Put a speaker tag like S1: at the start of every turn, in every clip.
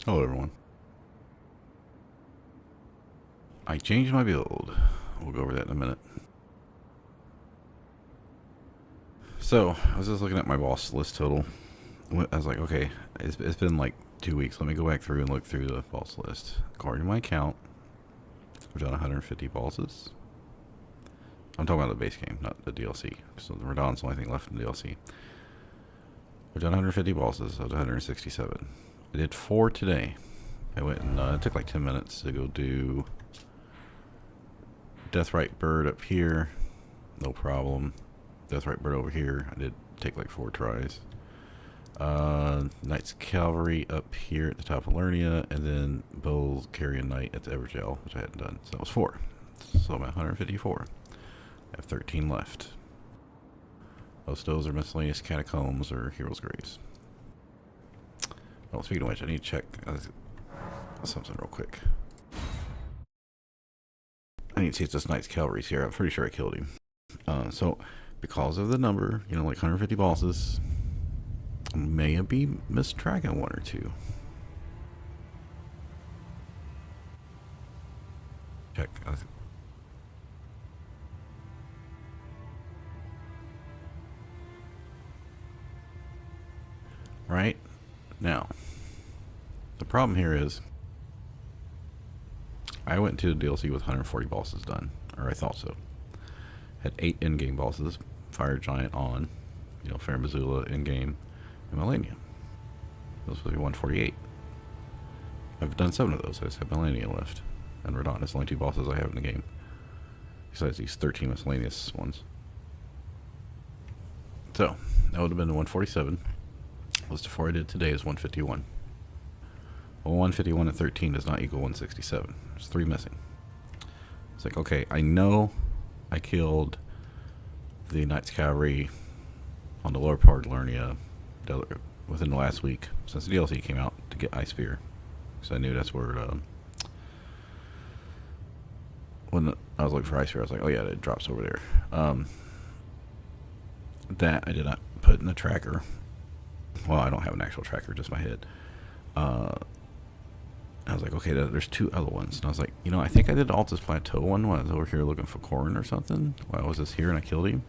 S1: Hello everyone. I changed my build. We'll go over that in a minute. So, I was just looking at my boss list total. I was like, okay, it's been like 2 weeks. Let me go back through and look through the boss list. According to my count, we've done 150 bosses. I'm talking about the base game, not the DLC. So the Radahn's the only thing left in the DLC. We've done 150 bosses out of 167. I did 4 today. I went and it took like 10 minutes to go do Deathrite Bird up here, no problem. Deathrite Bird over here, I did take like 4 tries. Knight's Cavalry up here at the top of Malenia, and then Bull Carrion Knight at the Evergel, which I hadn't done. So that was 4. So I'm at 154. I have 13 left. Most of those are miscellaneous catacombs or heroes' graves. Oh, speaking of which, I need to check something real quick. I need to see if this Knight's Cavalry's here. I'm pretty sure I killed him. So, because of the number, you know, like 150 bosses, may have been mistracking 1 or 2. Check. Right? Now, the problem here is, I went to the DLC with 140 bosses done, or I thought so. Had 8 in-game bosses, Fire Giant on, you know, Fair Missoula in-game, and Malenia. Those would be 148. I've done 7 of those. I just have Malenia left, and Radahn. It's the only 2 bosses I have in the game, besides these 13 miscellaneous ones. So, that would have been 147. List of 4 I did today is 151. Well, 151 and 13 does not equal 167. There's 3 missing. It's like, okay, I know I killed the Knight's Cavalry on the lower part of Lernia within the last week since the DLC came out to get Ice Spear. So I knew that's where when I was looking for Ice Spear, I was like, oh yeah, it drops over there. That I did not put in the tracker. Well, I don't have an actual tracker, just my head. I was like, okay, there's 2 other ones. And I was like, you know, I think I did the Altus Plateau one when I was over here looking for corn or something. While I was just here and I killed him.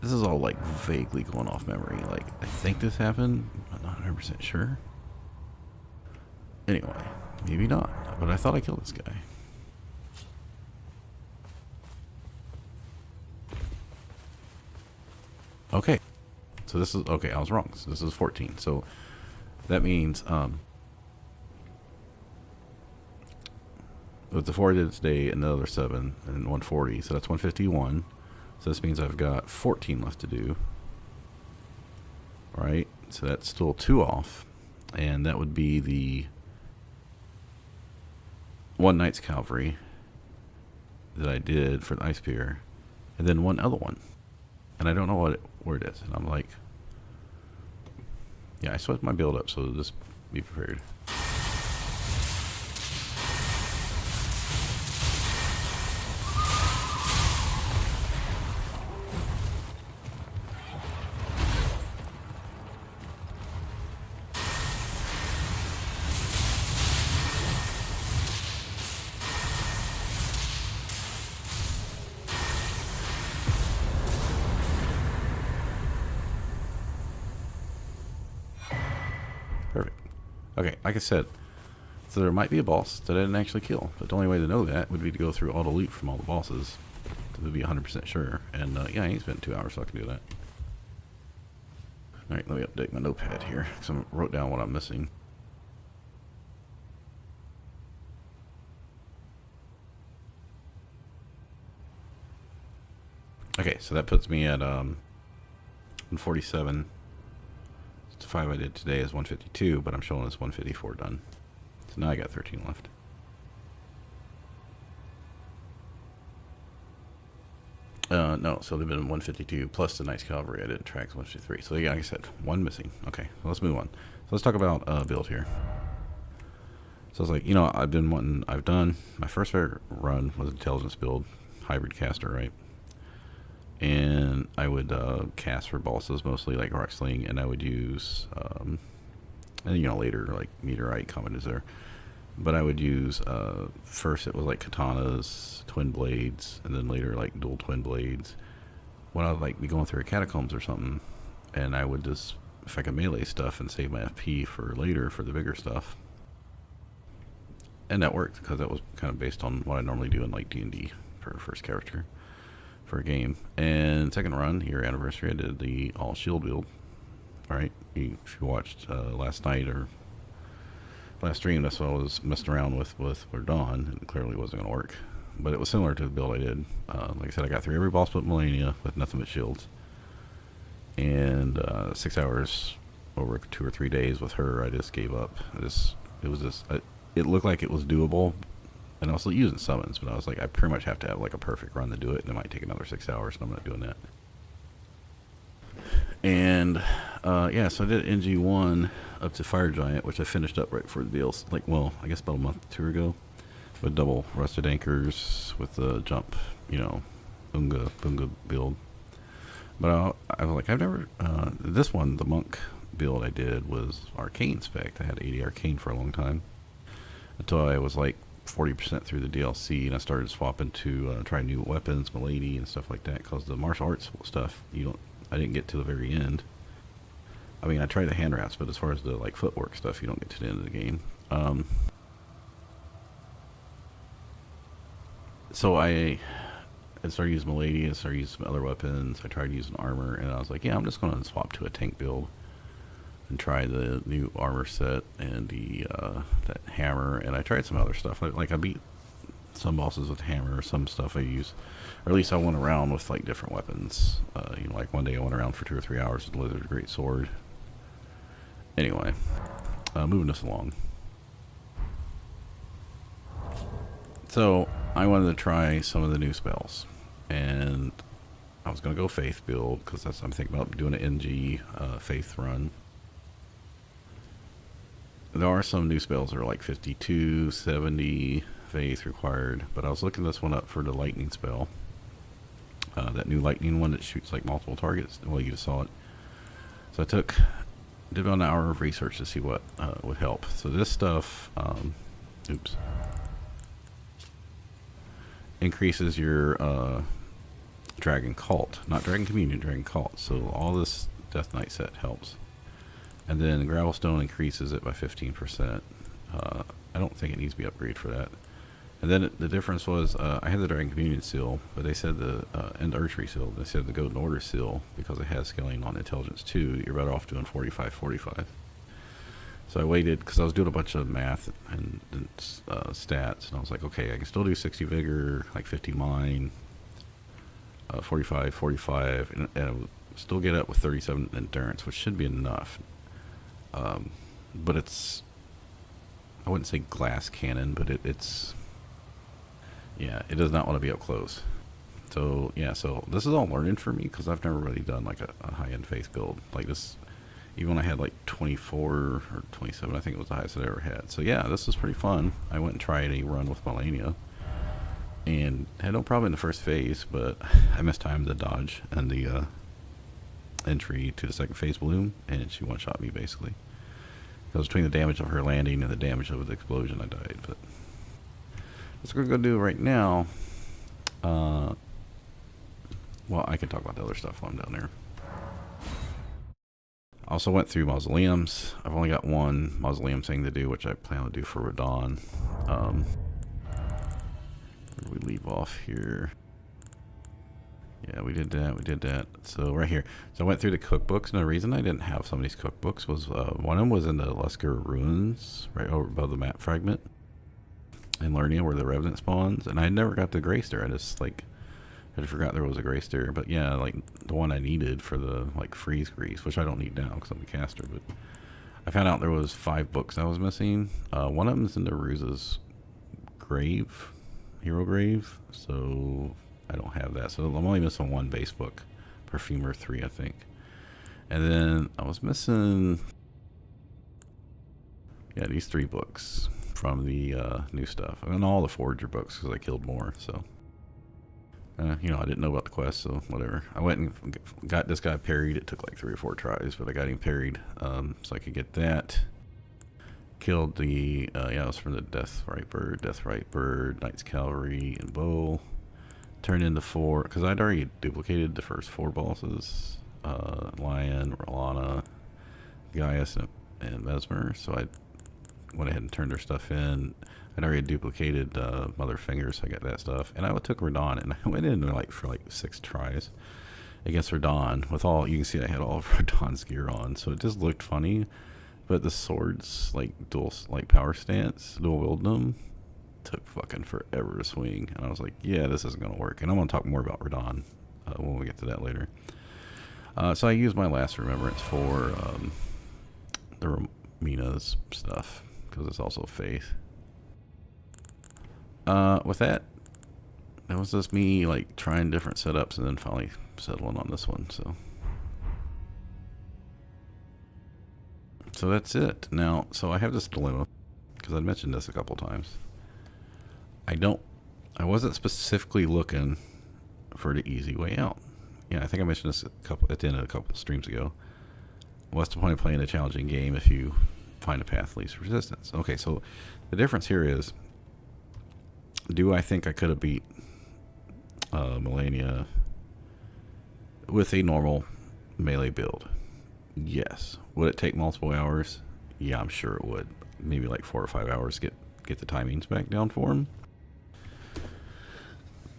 S1: This is all like vaguely going off memory. Like, I think this happened. I'm not 100% sure. Anyway, maybe not. But I thought I killed this guy. Okay. So this is, okay, I was wrong. So this is 14. So that means, with the 4 I did today, another 7, and 140. So that's 151. So this means I've got 14 left to do. Right? So that's still 2 off. And that would be the 1 Knight's Cavalry that I did for the Ice Spear. And then 1 other one. And I don't know where it is. And I'm like, yeah, I swept my build up, so just be prepared. Perfect. Okay, like I said, so there might be a boss that I didn't actually kill, but the only way to know that would be to go through all the loot from all the bosses to be 100% sure. And yeah, I ain't spent 2 hours so I can do that. Alright, let me update my notepad here, because I wrote down what I'm missing. Okay, so that puts me at 147. The 5 I did today is 152, but I'm showing us 154 done. So now I got 13 left. No, so they've been 152 plus the Knight's Cavalry. I didn't track 153. So yeah, like I said, 1 missing. Okay, so let's move on. So let's talk about build here. So I was like, you know, I've done my first run was intelligence build, hybrid caster, right? And I would cast for bosses mostly like Rock Sling, and I would use and later like meteorite comet is there. But I would use first it was like katanas, twin blades, and then later like dual twin blades. When I would like be going through a catacombs or something, and I would just, if I could melee stuff and save my FP for later for the bigger stuff. And that worked because that was kind of based on what I normally do in like D&D for a first character for a game. And second run here, anniversary, I did the all shield build. All right, if you watched last night or last stream, that's what I was messing around with Radahn, and it clearly wasn't going to work. But it was similar to the build I did. Like I said, I got through every boss but Malenia with nothing but shields. And 6 hours over 2 or 3 days with her, I just gave up. It looked like it was doable, and also using summons, but I was like, I pretty much have to have like a perfect run to do it, and it might take another 6 hours, and I'm not doing that. And yeah, so I did NG1 up to Fire Giant, which I finished up right before the deals, like, well, I guess about a month or two ago, with double rusted anchors with the jump, Unga Bunga build. But I was like, I've never, this one, the Monk build I did was Arcane spec. I had 80 Arcane for a long time, until I was like 40% through the DLC, and I started swapping to try new weapons, Malenia and stuff like that, because the martial arts stuff, I didn't get to the very end. I mean, I tried the hand wraps, but as far as the like footwork stuff, you don't get to the end of the game. So I started using Malenia, I started using some other weapons, I tried using armor, and I was like, yeah, I'm just going to swap to a tank build and try the new armor set and the that hammer, and I tried some other stuff. Like I beat some bosses with hammer, some stuff I use, or at least I went around with like different weapons. Like one day I went around for 2 or 3 hours with the Lizard Great Sword. Anyway, moving this along. So I wanted to try some of the new spells, and I was going to go Faith build because I'm thinking about doing an NG Faith run. There are some new spells that are like 52, 70 faith required, but I was looking this one up for the lightning spell. That new lightning one that shoots like multiple targets. Well, you just saw it. So I did about an hour of research to see what would help. So this stuff, increases your Dragon Cult, not Dragon Communion, Dragon Cult. So all this Death Knight set helps. And then Gravelstone increases it by 15%. I don't think it needs to be upgraded for that. And then the difference was, I had the Dragon Communion seal, but they said and the Archery seal, they said the Golden Order seal, because it has scaling on Intelligence 2, you're better off doing 45-45. So I waited, because I was doing a bunch of math and stats, and I was like, okay, I can still do 60 Vigor, like 50 Mine, 45-45, and I would still get up with 37 Endurance, which should be enough. But it's, I wouldn't say glass cannon, but it's, yeah, it does not want to be up close. So yeah, so this is all learning for me, because I've never really done like a high-end faith build like this. Even when I had like 24 or 27, I think it was the highest I ever had. So yeah, this was pretty fun. I went and tried a run with Malenia, and had no problem in the first phase, but I mistimed the dodge and the entry to the second phase bloom, and she one-shot me basically. Because between the damage of her landing and the damage of the explosion, I died. But what we're going to do right now, well, I can talk about the other stuff while I'm down there. I also went through mausoleums. I've only got one mausoleum thing to do, which I plan to do for Radahn. Where do we leave off here? Yeah, we did that. So right here. So I went through the cookbooks, and the reason I didn't have some of these cookbooks was one of them was in the Lusker Ruins, right over above the map fragment in Lernia, where the Revenant spawns, and I never got the Greyster. I just like I forgot there was a Greyster, but yeah, like the one I needed for the like freeze grease, which I don't need now because I'm a caster. But I found out there was 5 books I was missing. One of them is in the Ruse's grave, hero grave, so I don't have that. So I'm only missing one base book, Perfumer 3, I think. And then I was missing, yeah, these 3 books from the new stuff, and all the Forger books because I killed more. So you know, I didn't know about the quest, so whatever. I went and got this guy parried. It took like 3 or 4 tries, but I got him parried, so I could get that. Killed the, yeah, it was from the Death Right Bird, Knight's Cavalry, and Bow. Turned into 4, because I'd already duplicated the first 4 bosses. Lion, Rolana, Gaius, and Mesmer, so I went ahead and turned their stuff in. I'd already duplicated Mother Fingers, so I got that stuff. And I took Radahn, and I went in for like 6 tries against Radahn. With all, you can see I had all of Radahn's gear on, so it just looked funny. But the swords, like power stance, dual wield them, took fucking forever to swing. And I was like, yeah, this isn't going to work. And I'm going to talk more about Radahn when we get to that later. So I used my last remembrance for the Mina's stuff, because it's also faith. With that was just me like trying different setups and then finally settling on this one. So that's it. Now, so I have this dilemma, because I mentioned this a couple times. I wasn't specifically looking for the easy way out. Yeah, I think I mentioned this at the end of a couple streams ago. What's the point of playing a challenging game if you find a path of least resistance? Okay, so the difference here is, do I think I could have beat Malenia with a normal melee build? Yes. Would it take multiple hours? Yeah, I'm sure it would. Maybe like 4 or 5 hours to get the timings back down for him.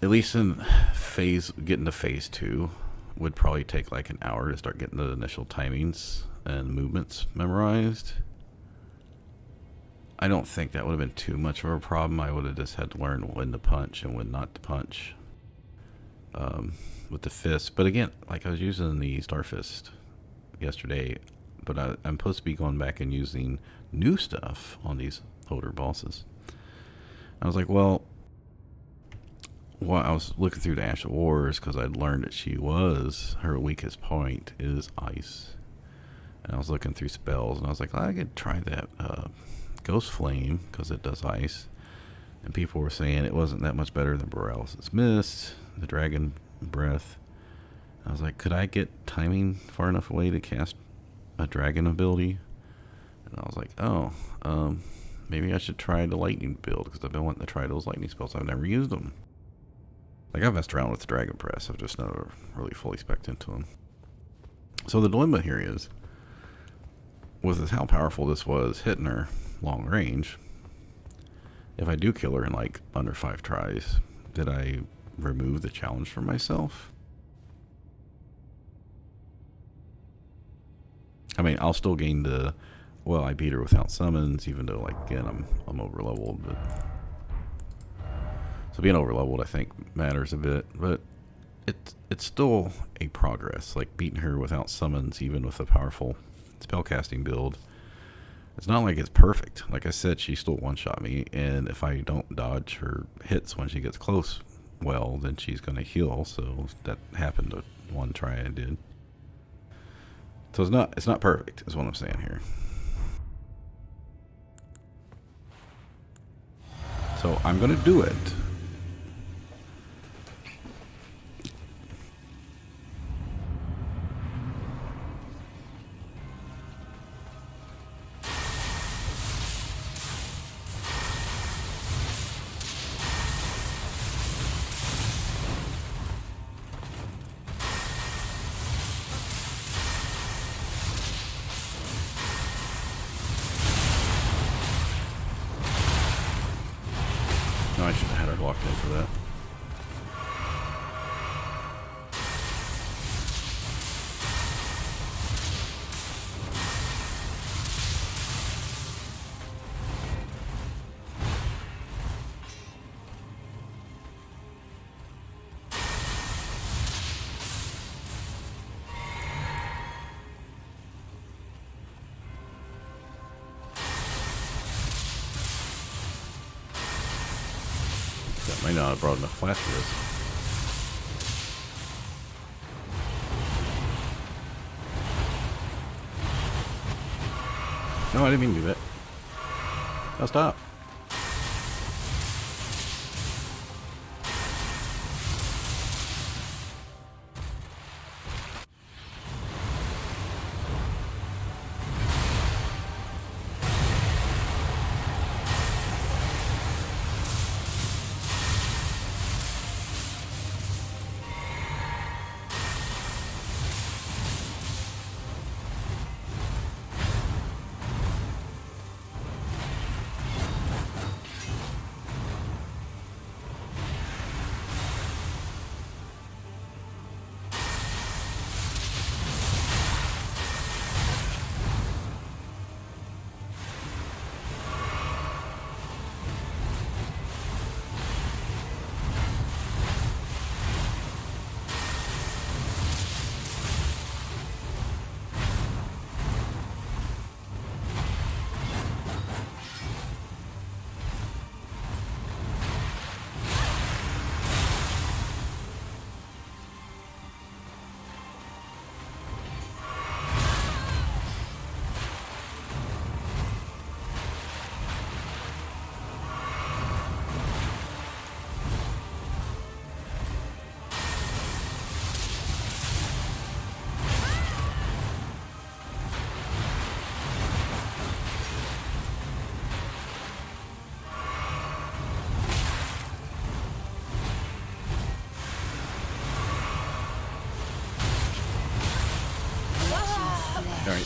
S1: At least in getting to phase 2 would probably take like an hour to start getting the initial timings and movements memorized. I don't think that would have been too much of a problem. I would have just had to learn when to punch and when not to punch with the fist. But again, like I was using the Star Fist yesterday, but I'm supposed to be going back and using new stuff on these older bosses. I was like, well, I was looking through the Ash of Wars, because I'd learned that her weakest point is ice. And I was looking through spells, and I was like, I could try that Ghost Flame, because it does ice. And people were saying it wasn't that much better than Borealis' Mist, the Dragon Breath. I was like, could I get timing far enough away to cast a dragon ability? And I was like, oh, maybe I should try the lightning build, because I've been wanting to try those lightning spells. I've never used them. Like, I've messed around with the Dragon Press. I've just never really fully spec'd into them. So the dilemma here is, with how powerful this was hitting her long range, if I do kill her in like under 5 tries, did I remove the challenge for myself? I mean, I'll still gain I beat her without summons, even though, like, again, I'm over leveled, but so being over leveled, I think, matters a bit, but it's still a progress. Like, beating her without summons, even with a powerful spellcasting build, it's not like it's perfect. Like I said, she still one-shot me, and if I don't dodge her hits when she gets close, well, then she's going to heal. So that happened to one try I did. So it's not perfect, is what I'm saying here. So I'm going to do it. No, I should have had her locked in for that. That might not have brought enough flash for this. No, I didn't mean to do that. No, stop.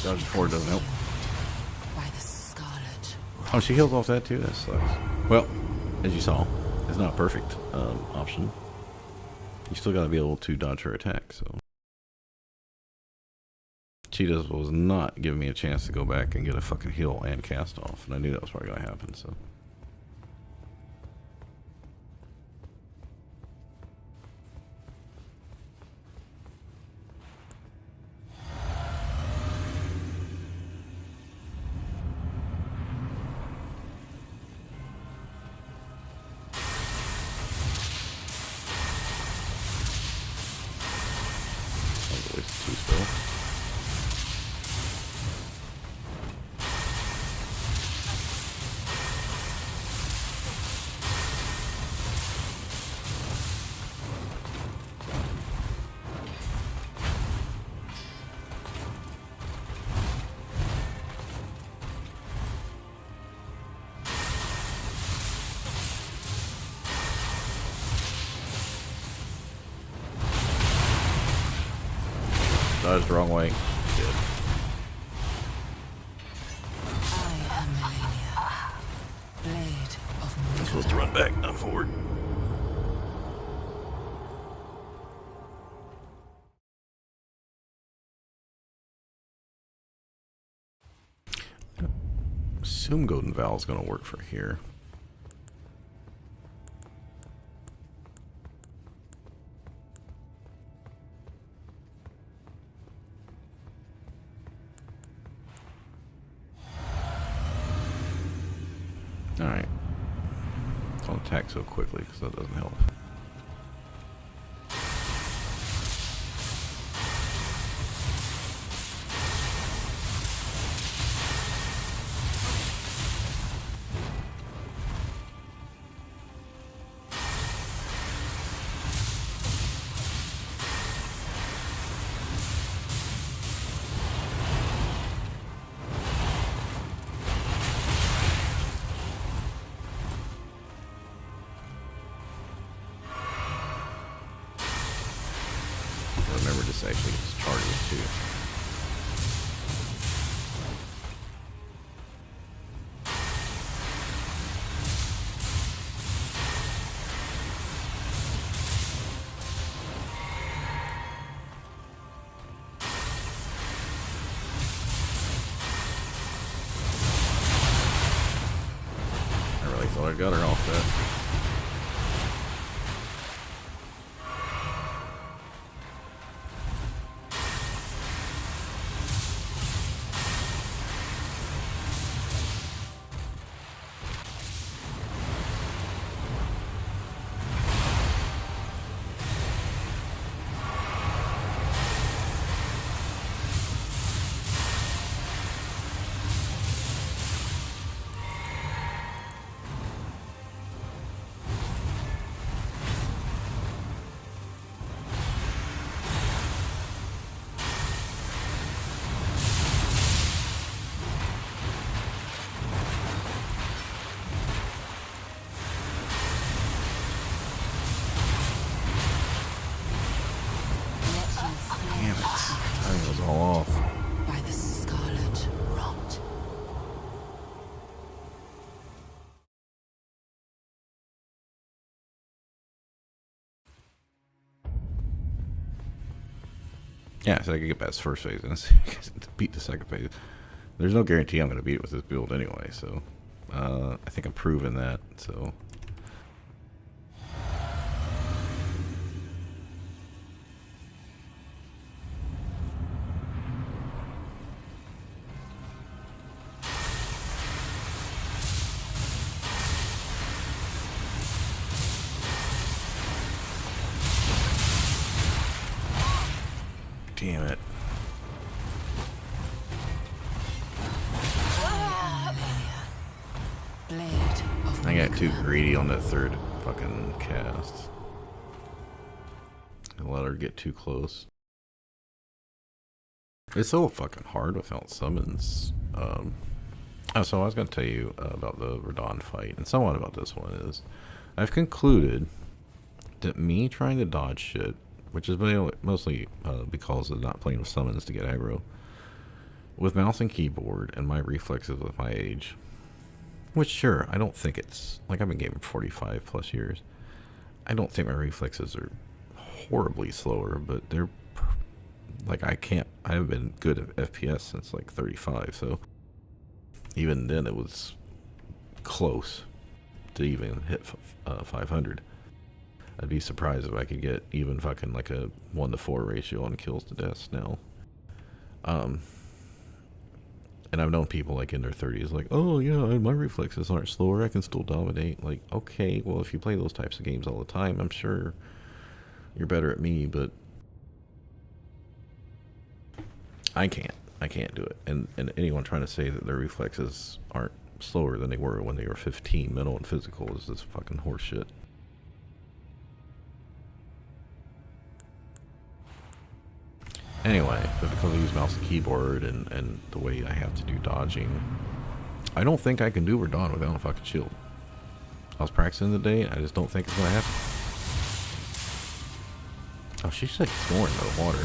S1: dodging forward doesn't help.
S2: By the scarlet.
S1: Oh, she heals off that too? That sucks. Well, as you saw, it's not a perfect option. You still gotta be able to dodge her attack, so. She just was not giving me a chance to go back and get a fucking heal and cast off, and I knew that was probably gonna happen, so. Dodged the wrong way. Good.
S2: I am Malenia, blade of
S1: I'm supposed to run back, not forward. Assume Golden Vow is going to work for here. Alright. Don't attack so quickly because that doesn't help. Remember, this actually gets targeted too. I really thought I got her off that. Damn it. Timing was all off.
S2: by the scarlet rot.
S1: Yeah, so I could get past first phase and to beat the second phase. There's no guarantee I'm going to beat it with this build anyway, so I think I'm proving that, so. Damn it. I got too greedy on that third fucking cast. I let her get too close. It's so fucking hard without summons. Oh, so I was going to tell you about the Radahn fight, and somewhat about this one is, I've concluded that me trying to dodge shit, which is mostly because of not playing with summons to get aggro, with mouse and keyboard and my reflexes with my age, which sure, I don't think it's like I've been gaming for 45 plus years. I don't think my reflexes are horribly slower, but they're like I haven't been good at FPS since like 35, so even then it was close to even hit 500. I'd be surprised if I could get even fucking like a 1-to-4 ratio on kills to deaths now. And I've known people like in their 30s like, oh yeah, my reflexes aren't slower, I can still dominate. Like, okay, well if you play those types of games all the time, I'm sure you're better at me, but I can't do it. And anyone trying to say that their reflexes aren't slower than they were when they were 15, mental and physical, is this fucking horseshit. Anyway, but because I use mouse and keyboard and the way I have to do dodging, I don't think I can do Radahn without a fucking shield. I was practicing today, I just don't think it's gonna happen. Oh, she's like snoring out of water.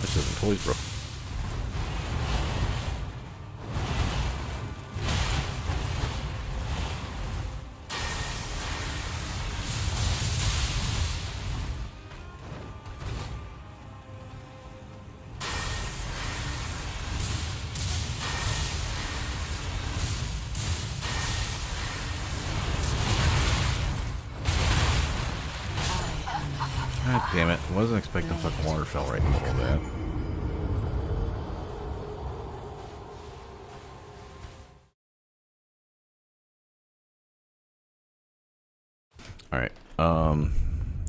S1: This isn't toys, bro. God damn it. I wasn't expecting fucking water fell right in the middle of that. Alright.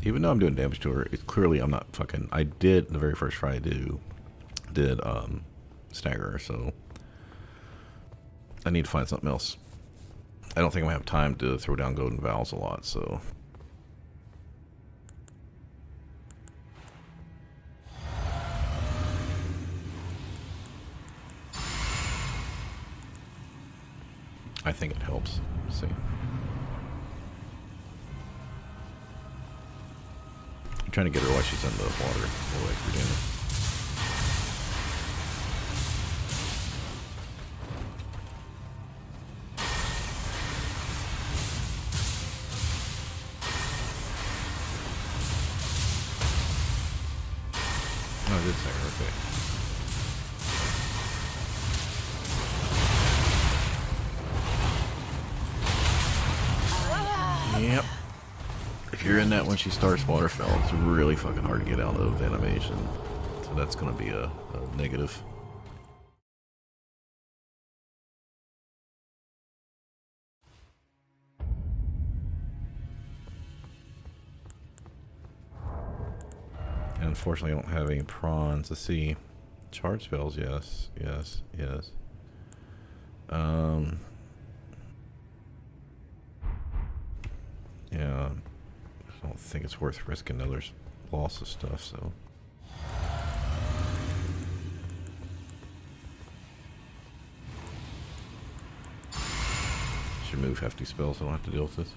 S1: Even though I'm doing damage to her, it's clearly I'm not fucking... I did, the very first try I did stagger her, so... I need to find something else. I don't think I'm gonna have time to throw down golden valves a lot, so... I think it helps. Let's see. I'm trying to get her while she's in the water. Oh, wait, we're doing it. Oh, I did say her, okay. Yep. If you're in that when she starts waterfall, it's really fucking hard to get out of animation. So that's going to be a negative. And unfortunately I don't have any prawns. Let's see. Charge spells, yes, yes, yes. Yeah, I don't think it's worth risking another loss of stuff, so. Should move hefty spells so I don't have to deal with this.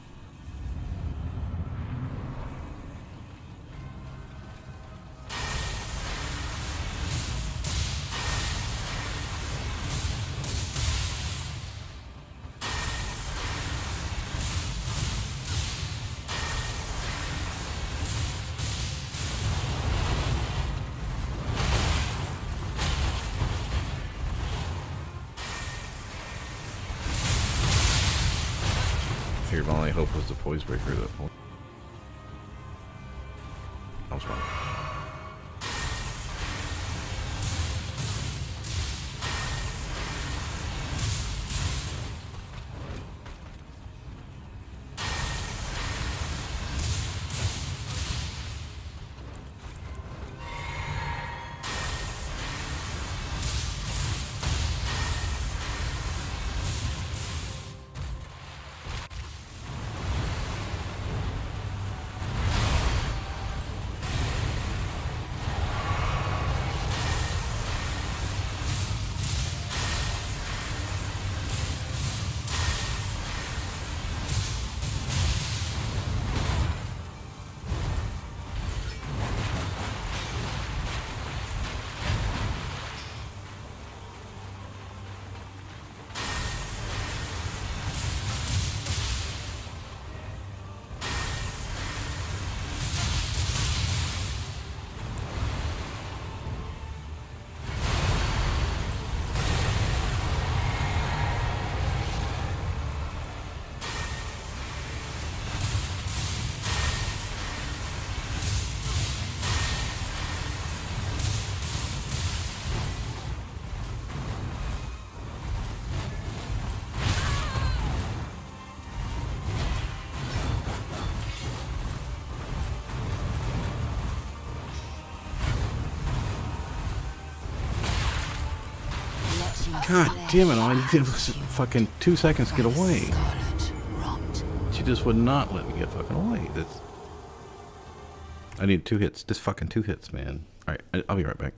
S1: My only hope was the poise breaker at that point. I was wrong. God damn it, all I needed was fucking 2 seconds to get away.
S2: Scarlet rot.
S1: She just would not let me get fucking away. I need 2 hits. Just fucking 2 hits, man. Alright, I'll be right back.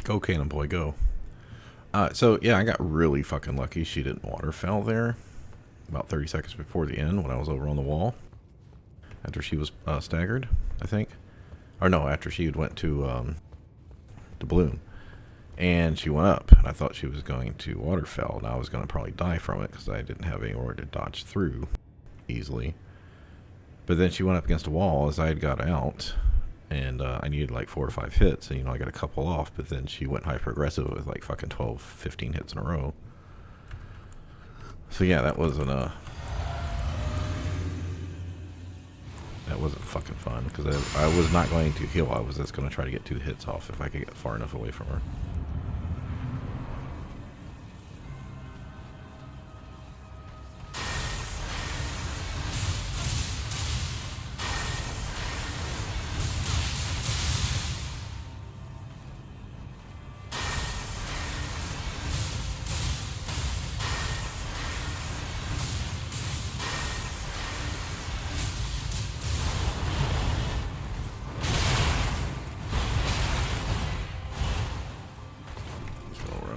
S1: Go, Cannon Boy, go. So, yeah, I got really fucking lucky. She didn't waterfowl there about 30 seconds before the end when I was over on the wall. After she was staggered, I think. Or no, after she went to bloom. And she went up, and I thought she was going to waterfowl, and I was going to probably die from it because I didn't have anywhere to dodge through easily. But then she went up against a wall as I had got out, and I needed like 4 or 5 hits, and I got a couple off, but then she went hyper aggressive with like fucking 12, 15 hits in a row. So yeah, that wasn't fucking fun, because I was not going to heal. I was just going to try to get 2 hits off if I could get far enough away from her.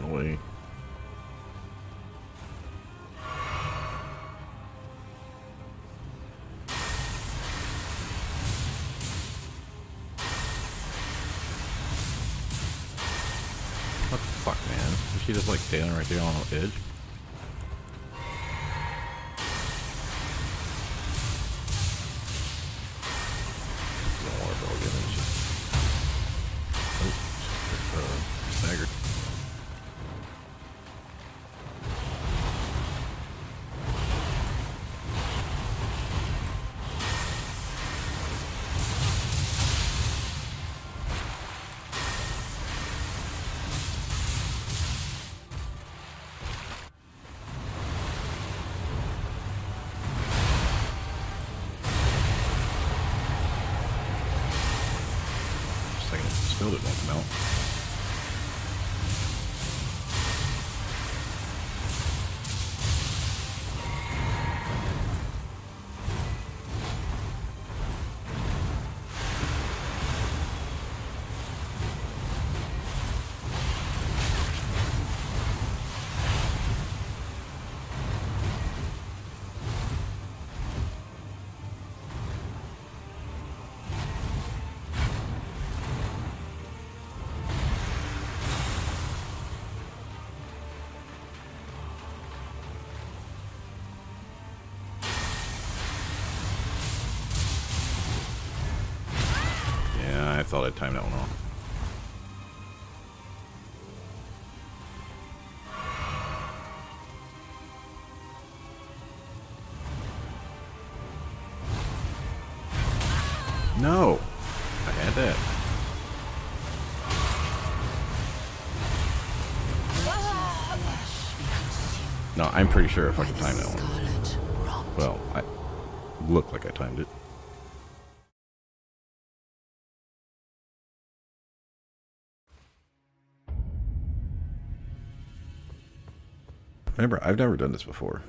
S1: Away. What the fuck, man? Is she just like standing right there on the edge? Don't want to go again, is she? Oh, staggered. Still didn't want to melt. I thought I'd time that one off. No! I had that. No, I'm pretty sure if I could time that one. Well, I look like I timed it. Remember, I've never done this before.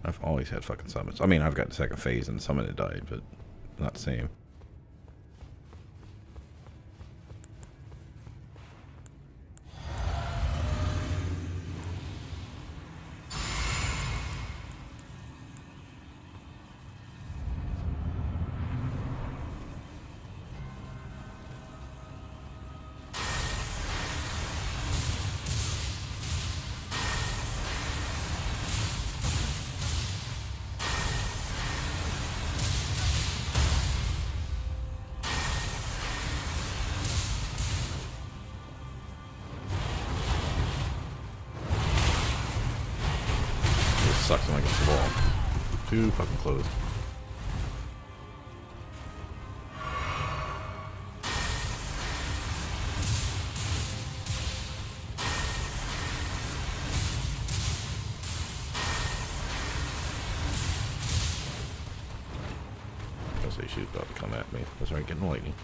S1: I've always had fucking summons. I mean, I've got the second phase and the summon that died, but not the same. Sucks when I get the wall. Too fucking close. I say she's about to come at me. That's right, getting lightning.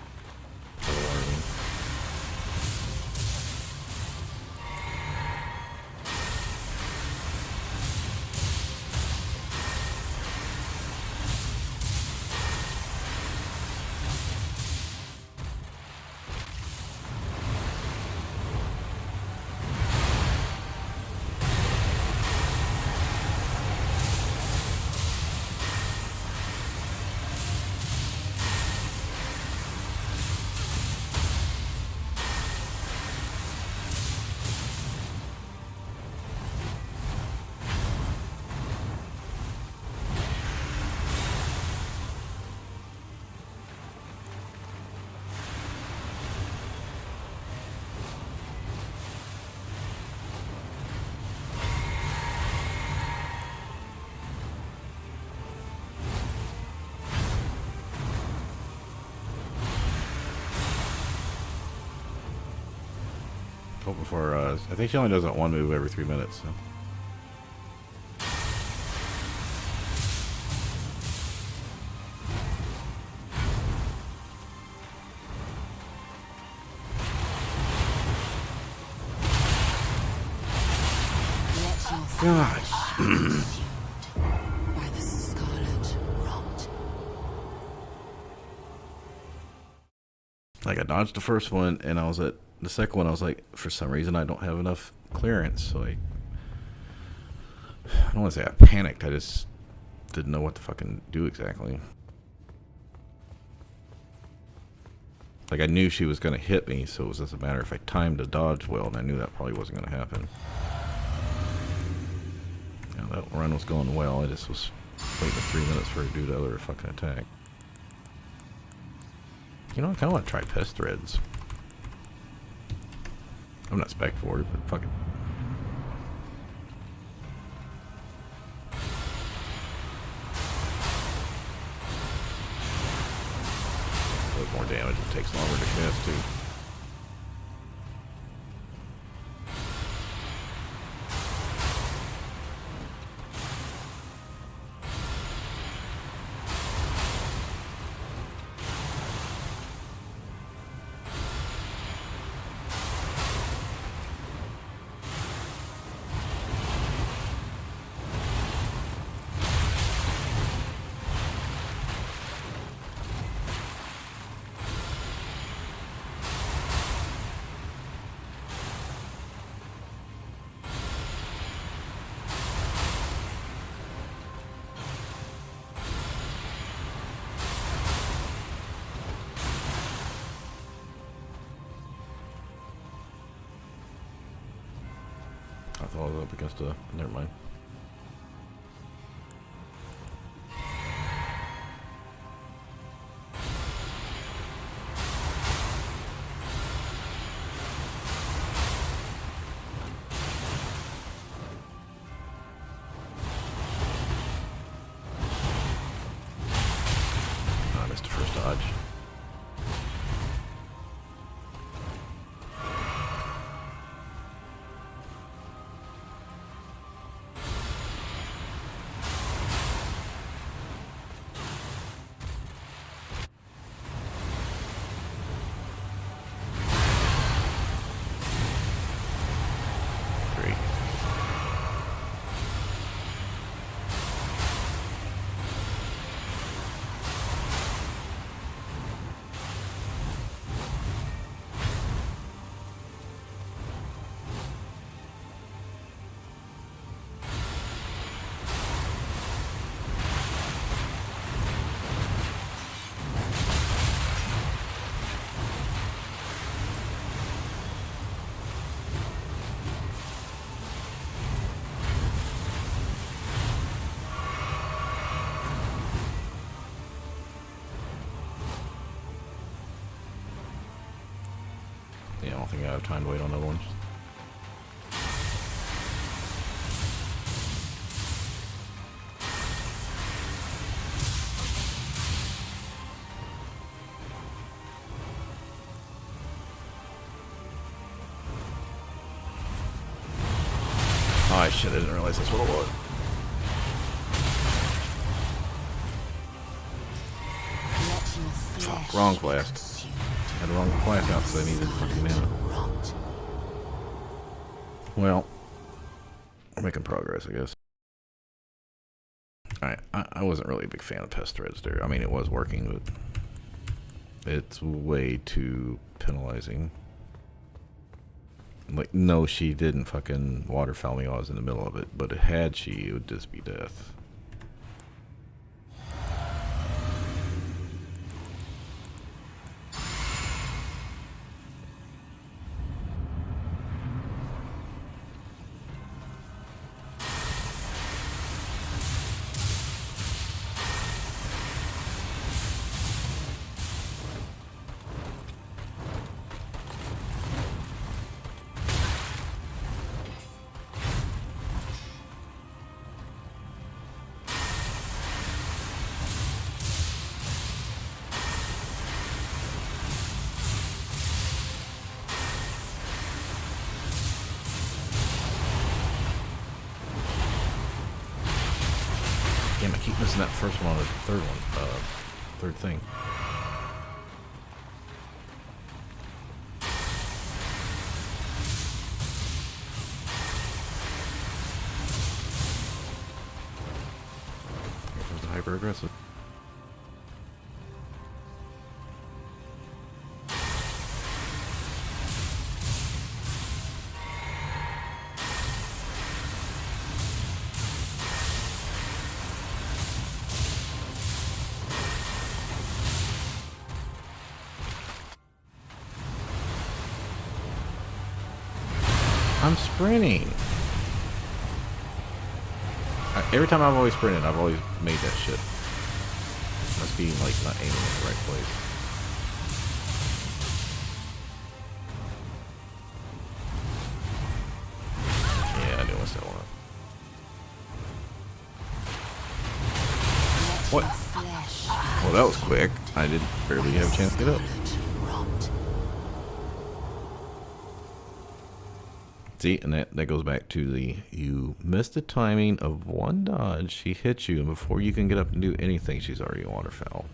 S1: Hoping for, I think she only does that one move every 3 minutes, so. Gosh.
S2: By the scarlet rot.
S1: Like, I dodged the first one, and I was at the second one. I was like, for some reason, I don't have enough clearance. So I don't want to say I panicked. I just didn't know what to fucking do exactly. Like, I knew she was going to hit me, so it was just a matter if I timed the dodge well, and I knew that probably wasn't going to happen. Yeah, that run was going well. I just was waiting 3 minutes for her to do the other fucking attack. You know, I kind of want to try pest threads. I'm not spec for it, but fuck it. Does more damage. It takes longer to cast too. I thought I was up against a... Never mind. I missed the first dodge. Yeah, I don't think I have time to wait on other ones. Oh shit, I didn't realize that's what it was. Fuck, wrong blast. Had the wrong blast out because I needed fucking mana. Well, we're making progress, I guess. Alright, I wasn't really a big fan of pest threads there. I mean, it was working, but it's way too penalizing. Like, no, she didn't fucking waterfowl me while I was in the middle of it, but had she, it would just be death. Damn, I keep missing that first one on the third one. Third thing. Here comes the hyper aggressive. I'm sprinting. Every time I've always sprinted, I've always made that shit. Must be like not aiming in the right place. Yeah, I knew what's that one. What? Well, that was quick. I didn't barely have a chance to get up. See, and that goes back to the, you missed the timing of one dodge, she hits you, and before you can get up and do anything, she's already waterfowl.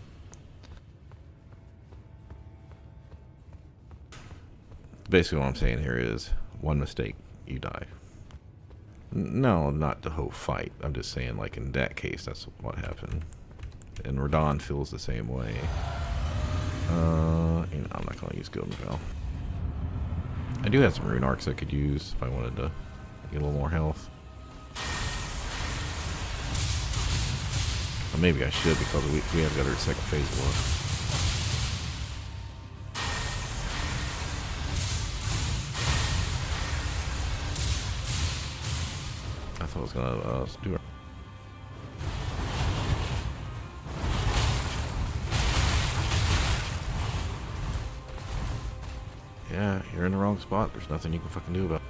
S1: Basically what I'm saying here is, one mistake, you die. No, not the whole fight. I'm just saying, like, in that case, that's what happened. And Radahn feels the same way. You know, I'm not going to use Golden Veil. I do have some rune arcs I could use if I wanted to get a little more health. Or maybe I should, because we have got our second phase one. I thought I was gonna do it. Yeah, you're in the wrong spot. There's nothing you can fucking do about it.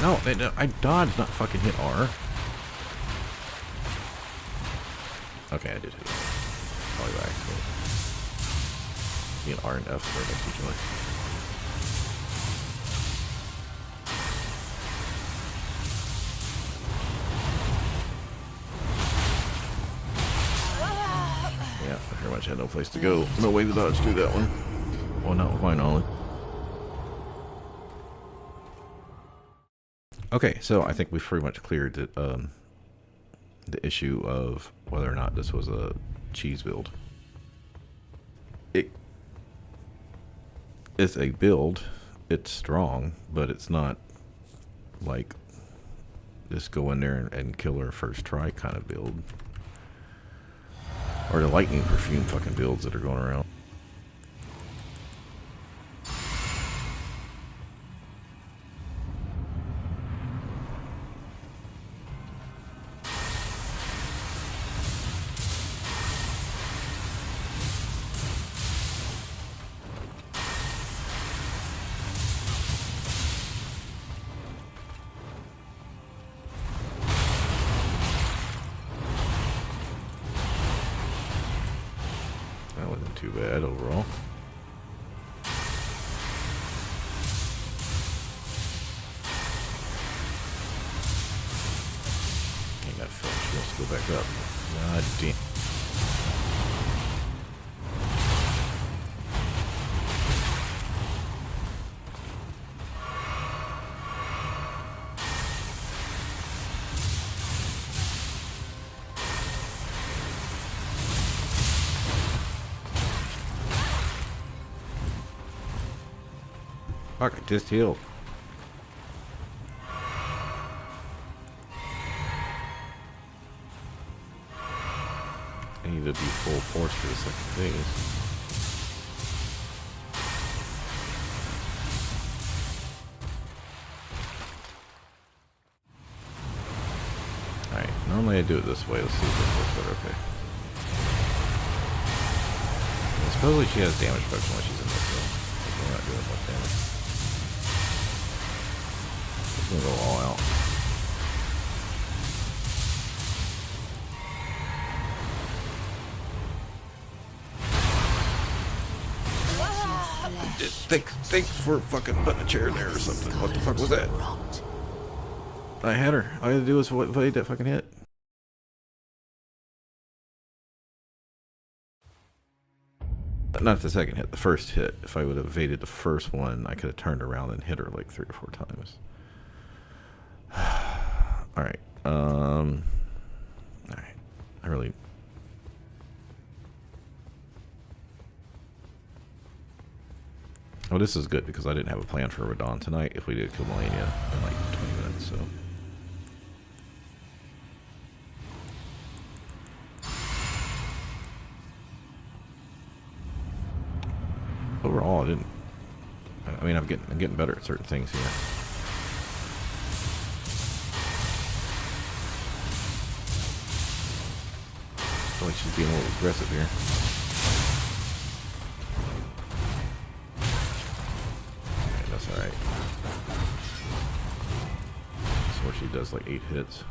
S1: No, I dodged, not fucking hit R. Okay, I did hit R. Probably by accident. Hit R and F for next each one. Yeah, I pretty much had no place to go. No way to dodge through that one. Well, not with my knowledge. Okay, so I think we've pretty much cleared the issue of whether or not this was a cheese build. It's a build. It's strong, but it's not like just go in there and kill her first try kind of build. Or the lightning perfume fucking builds that are going around. That wasn't too bad overall. Ain't got film. She wants to go back up. God damn. Fuck, I just healed. I need to be full force for the second phase. Alright, normally I do it this way. Let's see if this works better. Okay. Well, supposedly she has damage reduction when she's in this, so we're not doing much damage. We're gonna go all out. Thanks for fucking putting a chair there or something. What the fuck was that? I had her. All I had to do was evade that fucking hit. Not the second hit, the first hit. If I would have evaded the first one, I could have turned around and hit her like 3 or 4 times. Alright. Alright. I really... Oh, this is good because I didn't have a plan for Radahn tonight if we did kill Malenia in like 20 minutes, so... Overall, I didn't... I mean, I'm getting better at certain things here. I feel like she's being a little aggressive here. Okay, that's alright. That's where she does like 8 hits.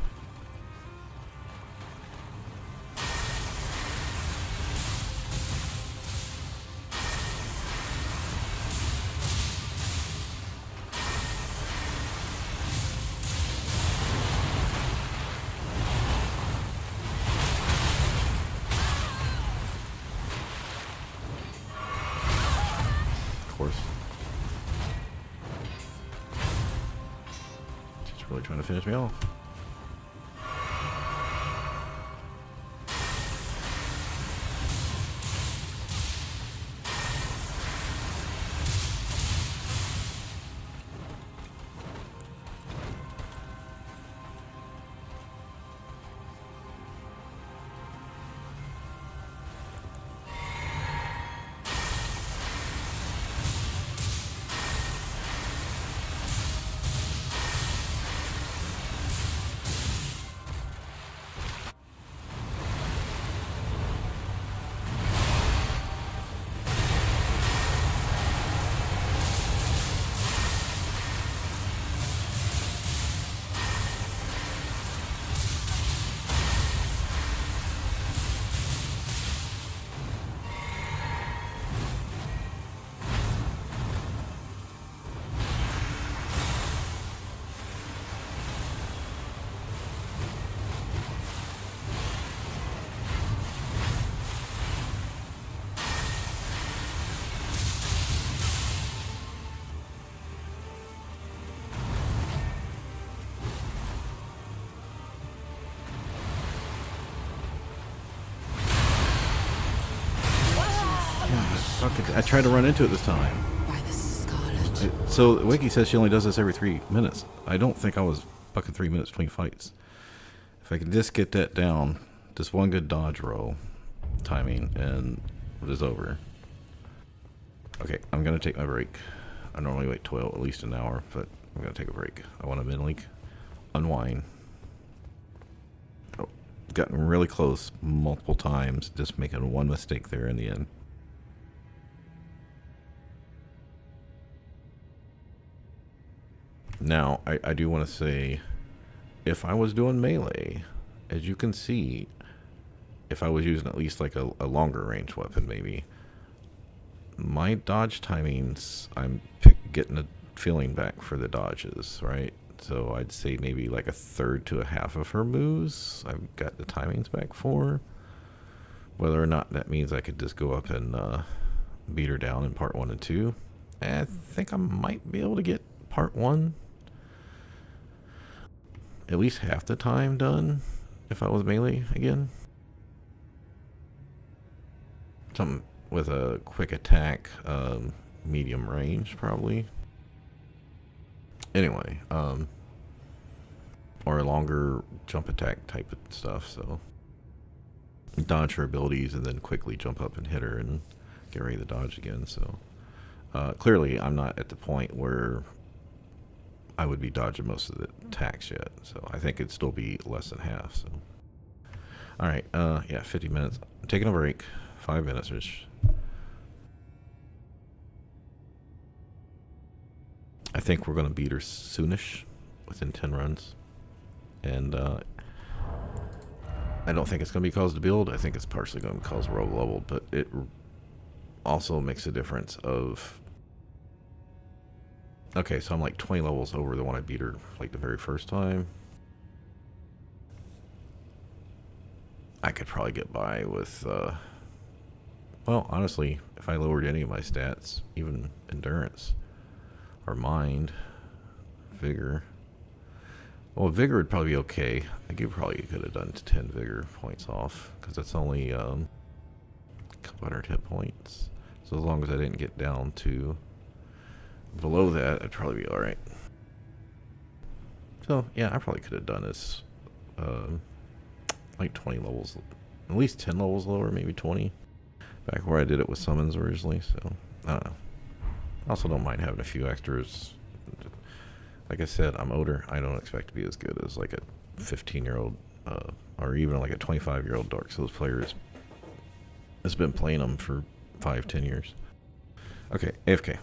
S1: She's really trying to finish me off. I tried to run into it this time.
S2: By the scarlet.
S1: So Wiki says she only does this every 3 minutes. I don't think I was fucking 3 minutes between fights. If I could just get that down, just one good dodge roll timing, and it is over. Okay, I'm gonna take my break. I normally wait 12, at least an hour, but I'm gonna take a break. I want to mentally unwind. Oh, gotten really close multiple times, just making one mistake there in the end. Now, I do want to say, if I was doing melee, as you can see, if I was using at least like a longer range weapon, maybe, my dodge timings, I'm getting a feeling back for the dodges, right? So I'd say maybe like a third to a half of her moves I've got the timings back for. Whether or not that means I could just go up and beat her down in part 1 and 2. I think I might be able to get part 1 at least half the time done if I was melee again. Something with a quick attack, medium range probably. Anyway, or a longer jump attack type of stuff, so dodge her abilities and then quickly jump up and hit her and get ready to dodge again. So clearly I'm not at the point where I would be dodging most of the attacks yet, so I think it'd still be less than half. So alright, yeah, 50 minutes. I'm taking a break, 5 minutes ish. I think we're going to beat her soonish, within 10 runs. And I don't think it's going to be because of the build. I think it's partially going to be because we're over leveled. But it also makes a difference of... Okay, so I'm like 20 levels over the one I beat her like the very first time. I could probably get by with... well, honestly, if I lowered any of my stats, even endurance... or mind, vigor. Well, vigor would probably be okay. I think you probably could have done 10 vigor points off, because that's only a couple hundred hit points. So as long as I didn't get down to below that, I'd probably be alright. So yeah, I probably could have done this like 20 levels, at least 10 levels lower, maybe 20. Back where I did it with summons originally, so I don't know. I also don't mind having a few extras. Like I said, I'm older. I don't expect to be as good as like a 15-year-old or even like a 25-year-old Dark Souls player has been playing them for 5-10 years. Okay, AFK.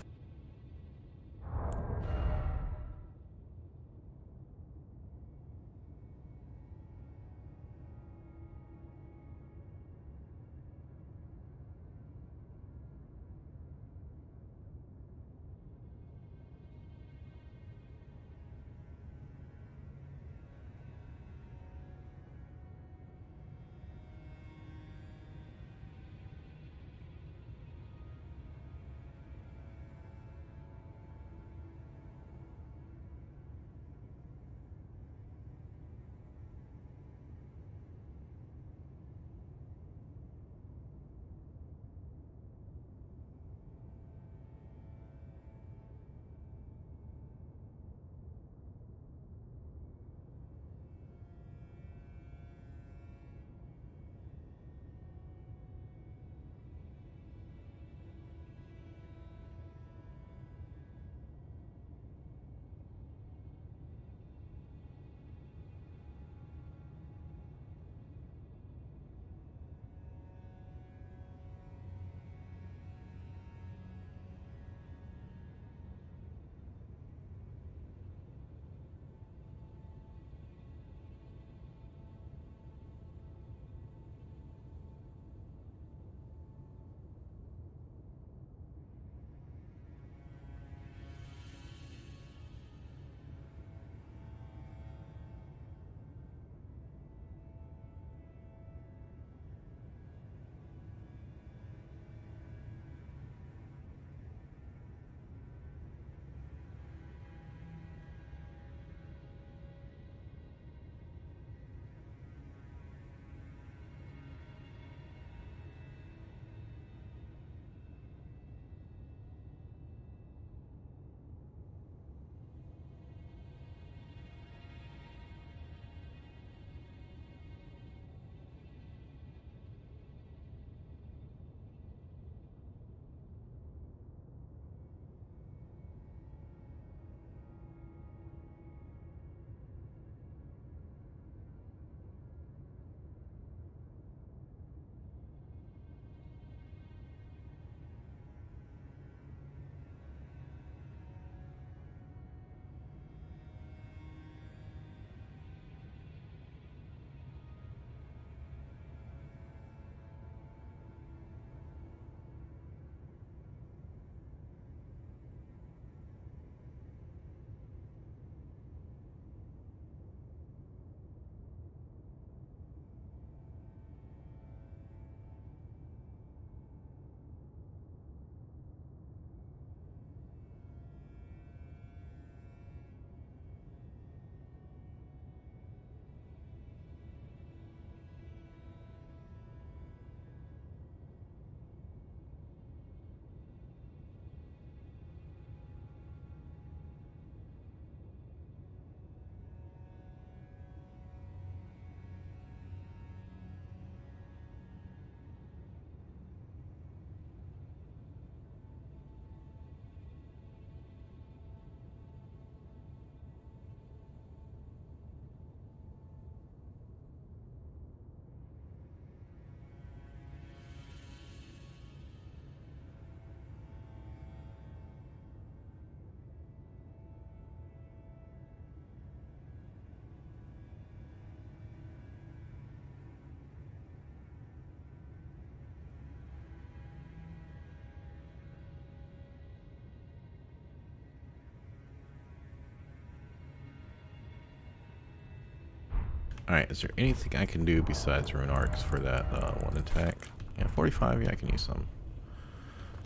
S1: Alright, is there anything I can do besides rune arcs for that one attack? Yeah, 45, yeah, I can use some.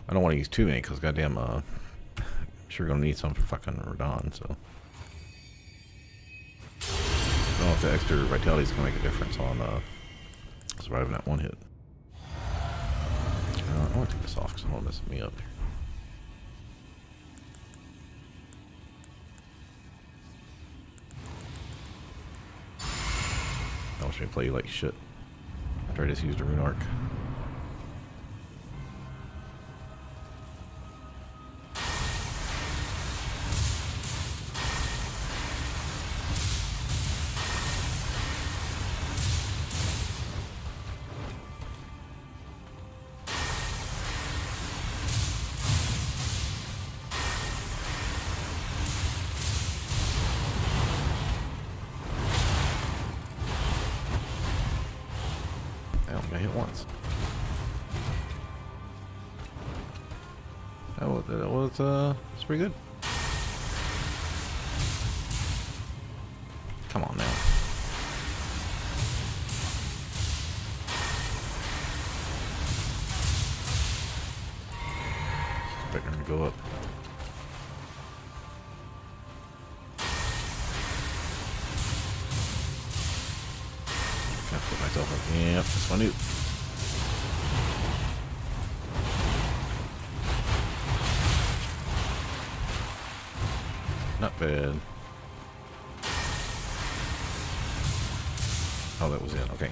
S1: I don't want to use too many, because goddamn, I'm sure gonna need some for fucking Radahn, so. I don't know if the extra vitality is gonna make a difference on surviving that one hit. I want to take this off because I don't want to mess me up. I wish I play like shit after I just used a rune arc. I hit once. That was it's pretty good. Come on now. Expecting her to go up. Gotta put myself up. Yep, that's what I knew. Not bad. Oh, that was it. Okay.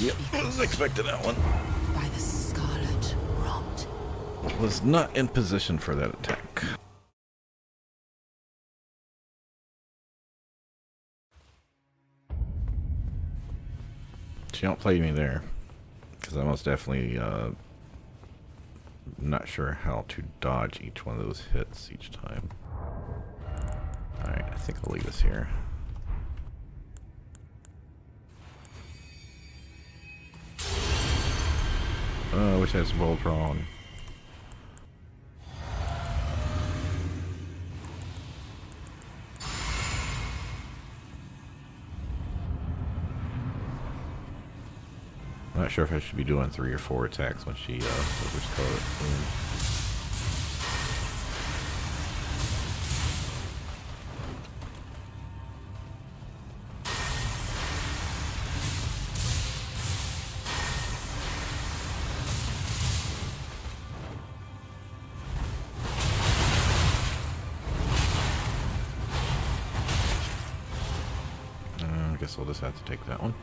S1: Yep, wasn't expecting that one.
S2: By the scarlet rot.
S1: Was not in position for that attack. She don't play me there, because I'm most definitely not sure how to dodge each one of those hits each time. Alright, I think I'll leave this here. Oh, I wish I had some Voltron. I'm not sure if I should be doing 3 or 4 attacks when she overscores it. I guess I'll just have to take that one.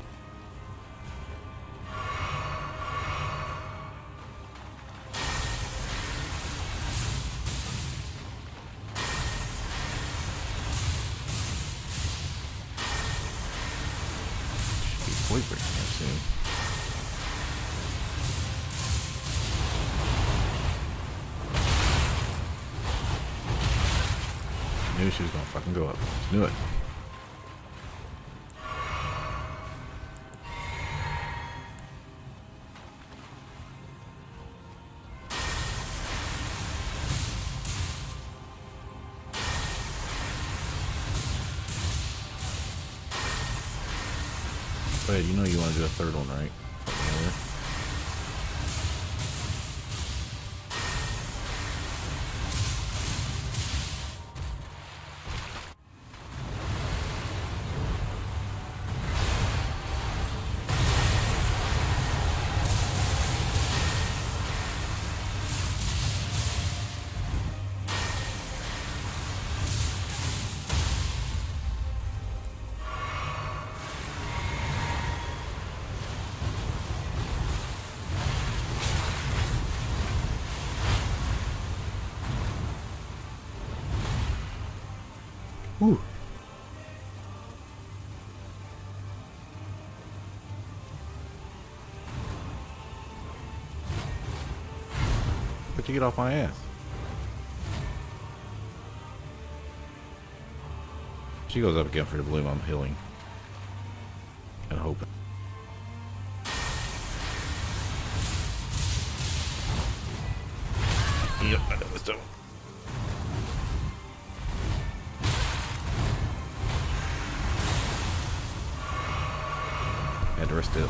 S1: Should be breaking here soon. I knew she was gonna fucking go up. Just knew it. But you know you want to do a third one, right? she get off my ass? She goes up again for the bloom. I'm healing and hoping. Yep, I know this time. Had to risk it.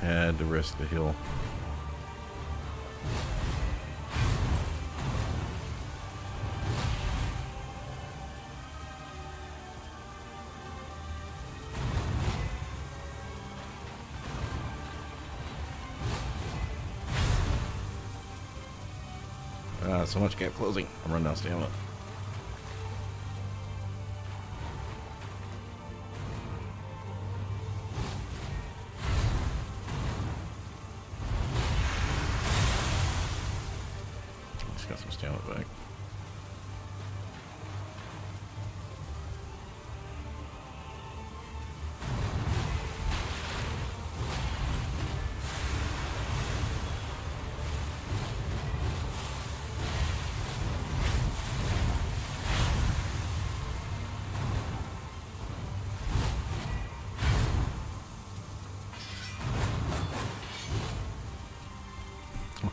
S1: Had to risk the heal. So much gap closing. I'm running out of stamina. Just got some stamina back.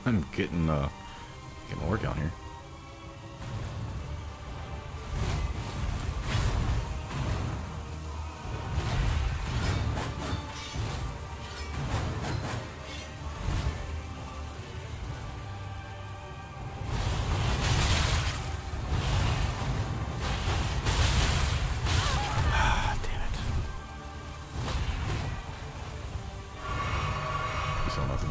S1: I'm getting a workout here. Ah, damn it. You saw nothing.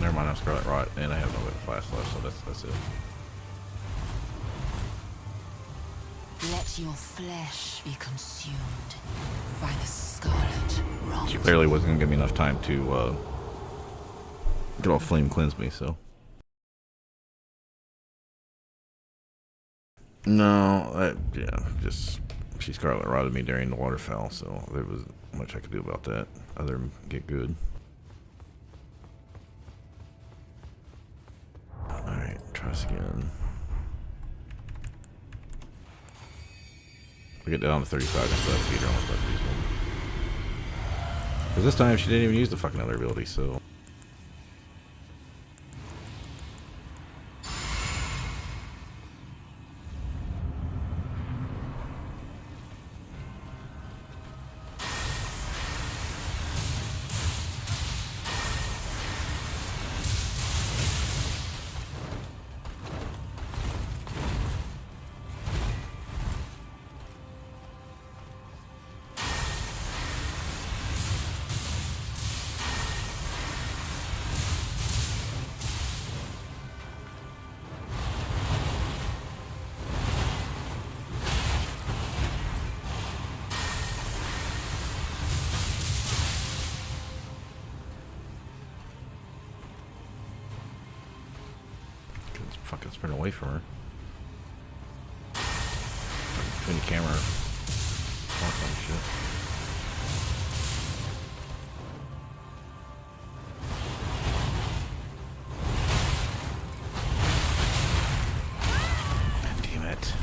S1: Never mind, I'm Scarlet Rot, and I have no flash left, so that's it.
S2: Let your flesh be consumed by the scarlet rot.
S1: She clearly wasn't gonna give me enough time to get all flame cleanse me, so. No, yeah, just she Scarlet Rotted me during the waterfowl, so there was much I could do about that other than get good. Alright, try this again. We get down to 35 and stuff, beat her almost about to use one. Because this time she didn't even use the fucking other ability, so. Fucking sprint away from her. Between the camera. All kind of shit. God damn it.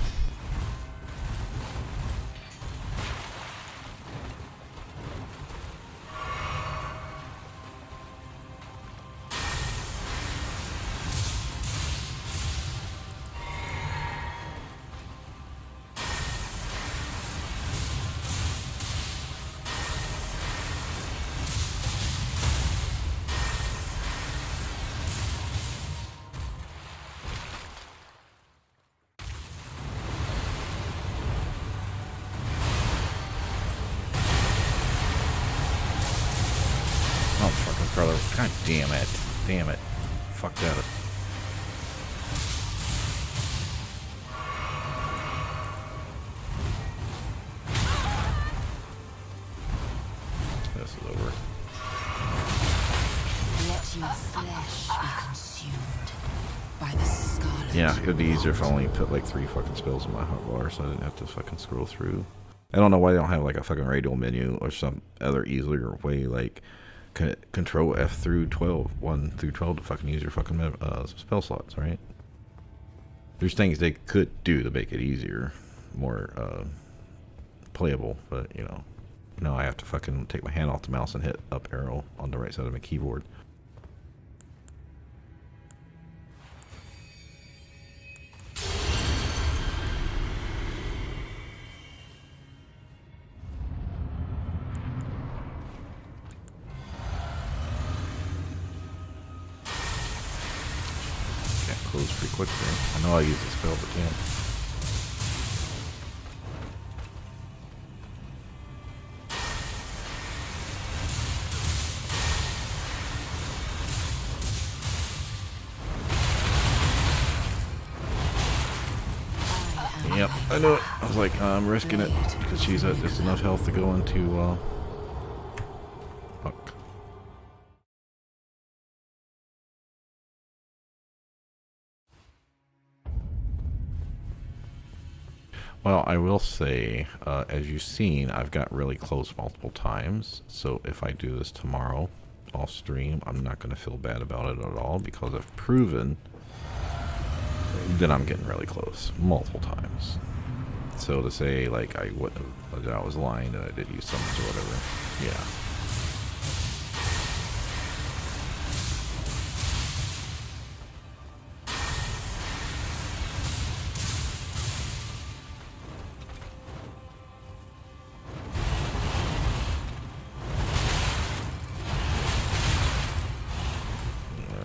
S1: Oh, fucking Scarlet. God damn it. Damn it. Fuck that up. This is over.
S2: Let your flesh be consumed by the scarlet.
S1: Yeah, it would be easier if I only put like 3 fucking spells in my hotbar, so I didn't have to fucking scroll through. I don't know why they don't have like a fucking radial menu or some other easier way, like control F through 12, 1 through 12 to fucking use your fucking spell slots, right? There's things they could do to make it easier, more playable, but you know, now I have to fucking take my hand off the mouse and hit up arrow on the right side of my keyboard. Close pretty quick there. I know I use the spell, but can't. Yep, I know it. I was like, I'm risking it because she's at just enough health to go into fuck. Well, I will say, as you've seen, I've got really close multiple times. So if I do this tomorrow off stream, I'm not going to feel bad about it at all because I've proven that I'm getting really close multiple times. So to say like I wouldn't have, that I was lying that I did use summons or whatever, yeah.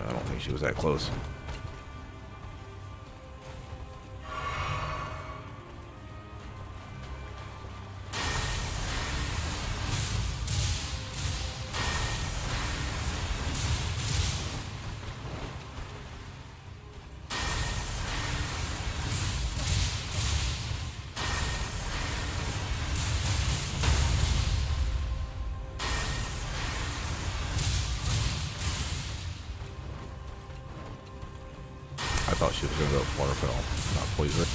S1: I don't think she was that close. I thought she was going to go waterfall, not poison.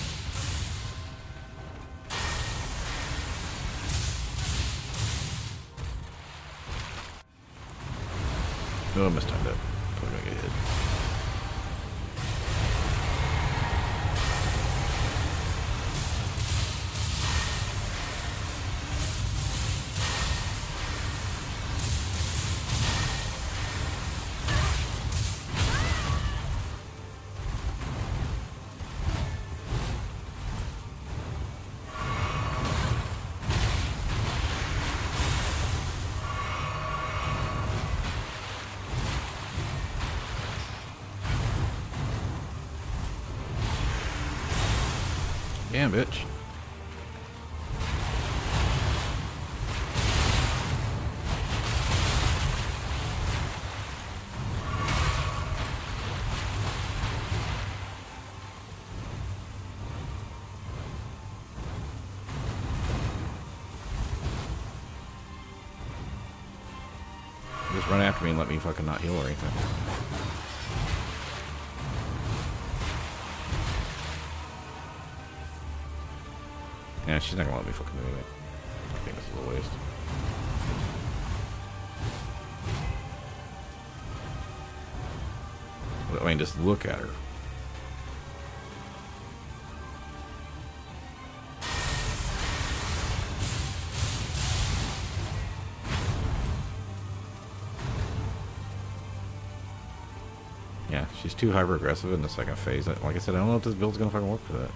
S1: Oh, I mistimed it. Probably going to get hit. Damn, bitch. Just run after me and let me fucking not heal or anything. Yeah, she's not gonna let me fucking do anything. I think this is a waste. I mean, just look at her. Yeah, she's too hyper aggressive in the second phase. Like I said, I don't know if this build's gonna fucking work for that.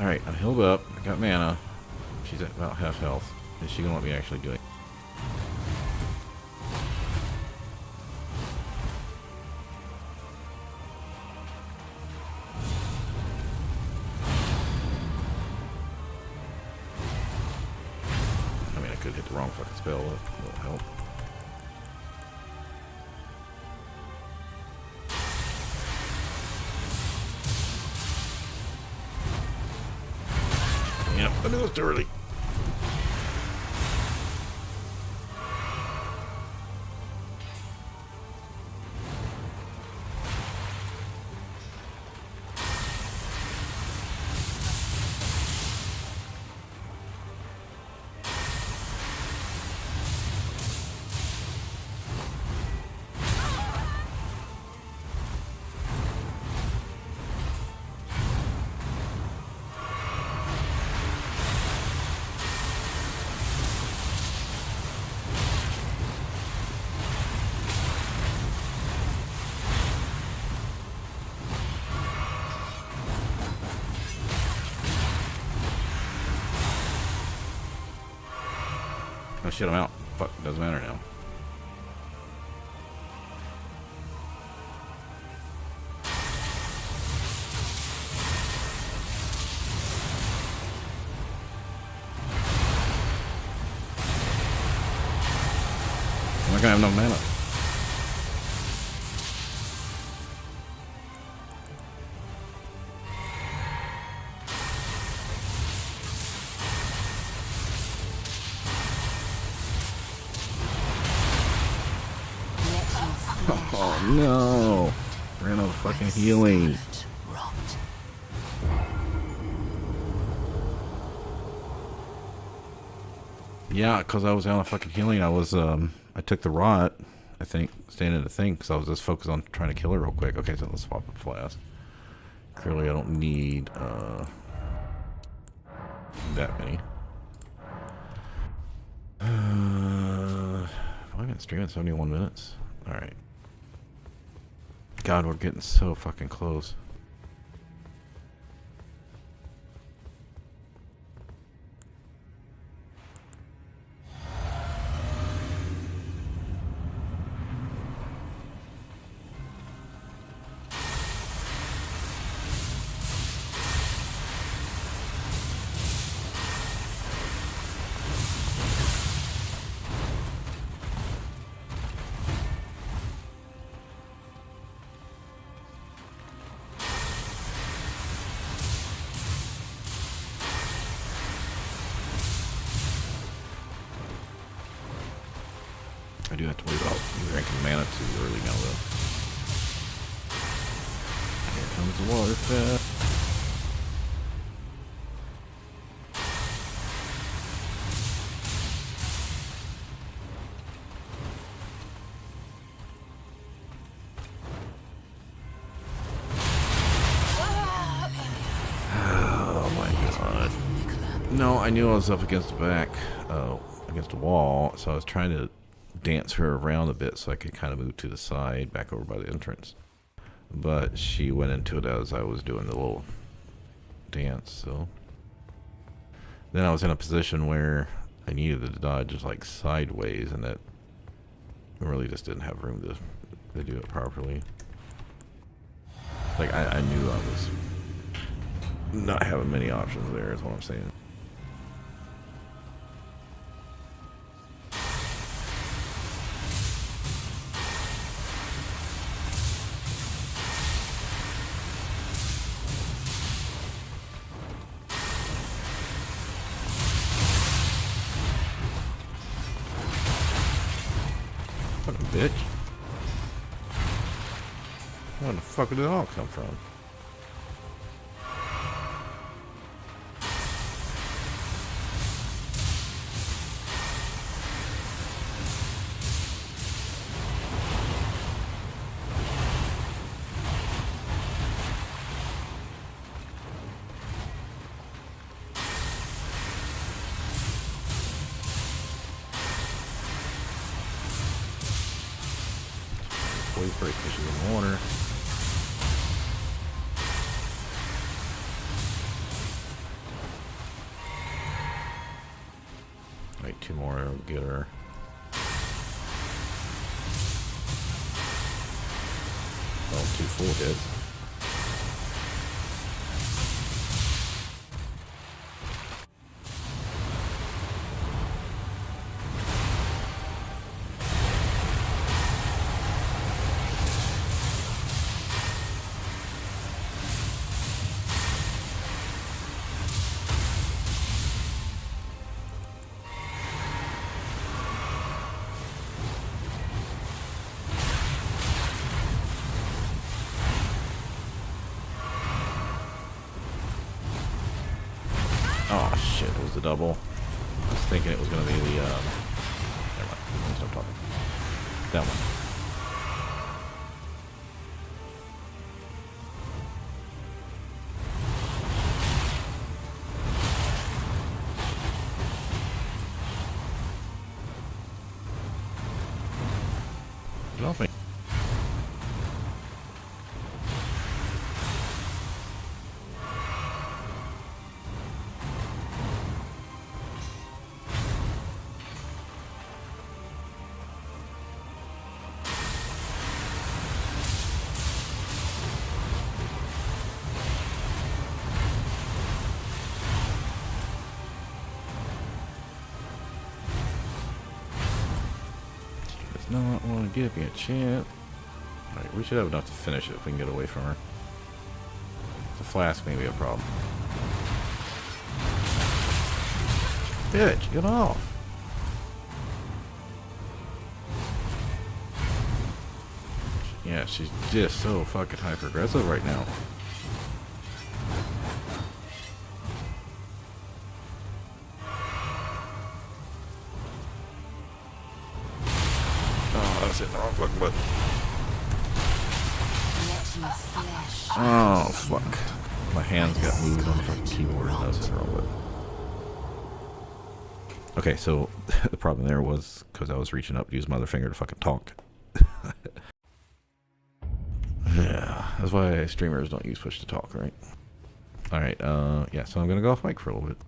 S1: Alright, I'm healed up. I got mana. She's at about half health. Is she gonna let me actually do it? fucking spell will help. Yep, I knew it was too early. Oh shit, I'm out. Fuck, doesn't matter now. I'm not gonna have no mana. Oh no! Ran out of fucking healing. Yeah, because I was out of fucking healing. I took the rot, I think, staying in the thing, because I was just focused on trying to kill her real quick. Okay, so let's swap a flask. Clearly I don't need, that many. I've been streaming 71 minutes. Alright. God, we're getting so fucking close. I do have to worry about drinking mana too early now, though. Here comes the water fest. Oh my god. No, I knew I was up against the back, against the wall, so I was trying to dance her around a bit so I could kind of move to the side back over by the entrance, but she went into it as I was doing the little dance. So then I was in a position where I needed to dodge just like sideways, and that really just didn't have room to do it properly. Like I knew I was not having many options there, is what I'm saying. Fucking bitch. Where the fuck did it all come from? Wait for it to push in the water. Wait, two more, I'll get her. Oh, two full hits. shit, it was the double. I was thinking it was gonna be the, never mind, stop talking. That one. Get off me. Not want to give me a chance. Alright, we should have enough to finish it if we can get away from her. The flask may be a problem. Bitch, get off! Yeah, she's just so fucking hyper aggressive right now. Hitting the wrong fucking button. Oh fuck. My hands got moved on the fucking keyboard and I was hitting the wrong button. Okay, so the problem there was because I was reaching up to use my other finger to fucking talk. Yeah, that's why streamers don't use push to talk, right? Alright, yeah, so I'm gonna go off mic for a little bit.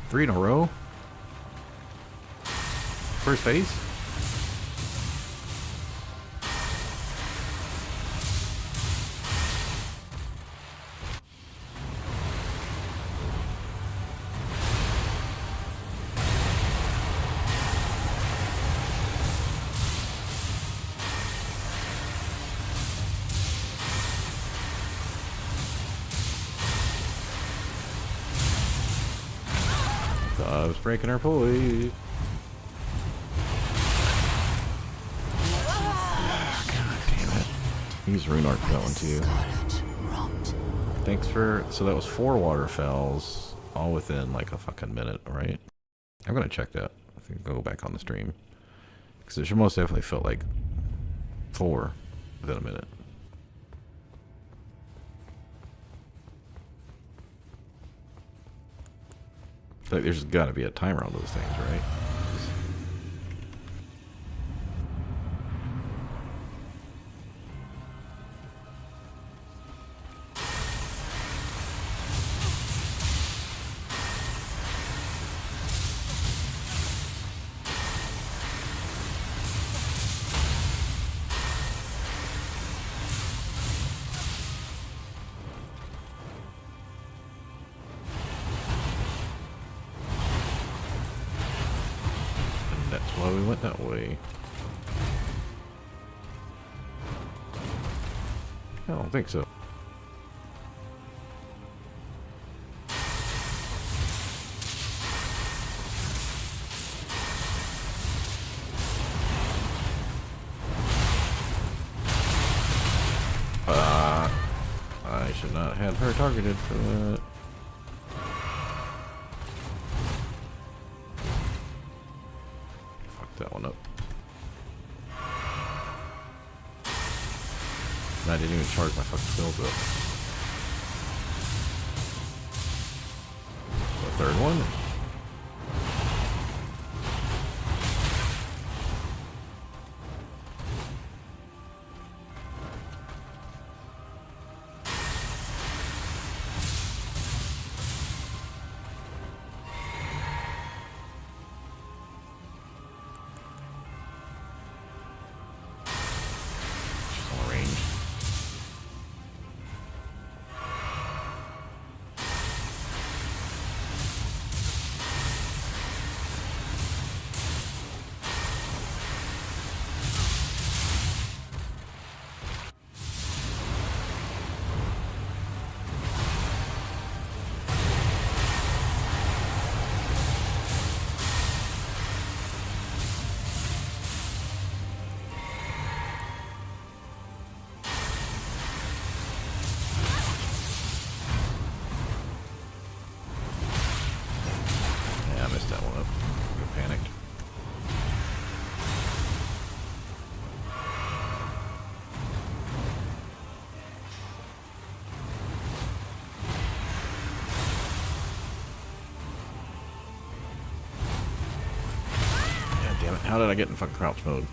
S1: Three in a row? First phase? I was breaking our pulley. God damn it. Use rune art for that one too. Thanks for... So that was 4 waterfalls, all within like a fucking minute, right? I'm gonna check that. I think I'll go back on the stream. Because it should most definitely felt like 4 within a minute. Like, there's got to be a timer on those things, right? Why we went that way? I don't think so. should not have her targeted for that. Fuck that one up. And I didn't even charge my fucking spells up. The third one. Damn it, how did I get in fucking crouch mode?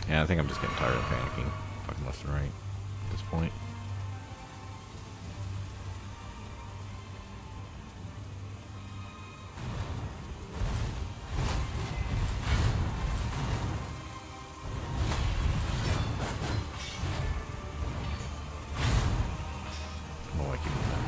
S1: Yeah, I think I'm just getting tired of panicking fucking left and right at this point. Oh, I keep doing that.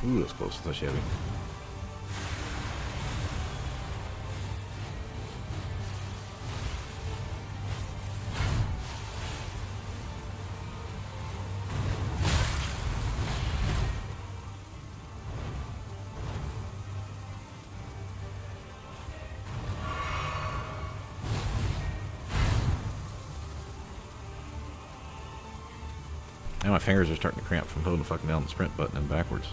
S1: Ooh, that's close. I thought she had me. Now my fingers are starting to cramp from holding fucking down the sprint button and backwards.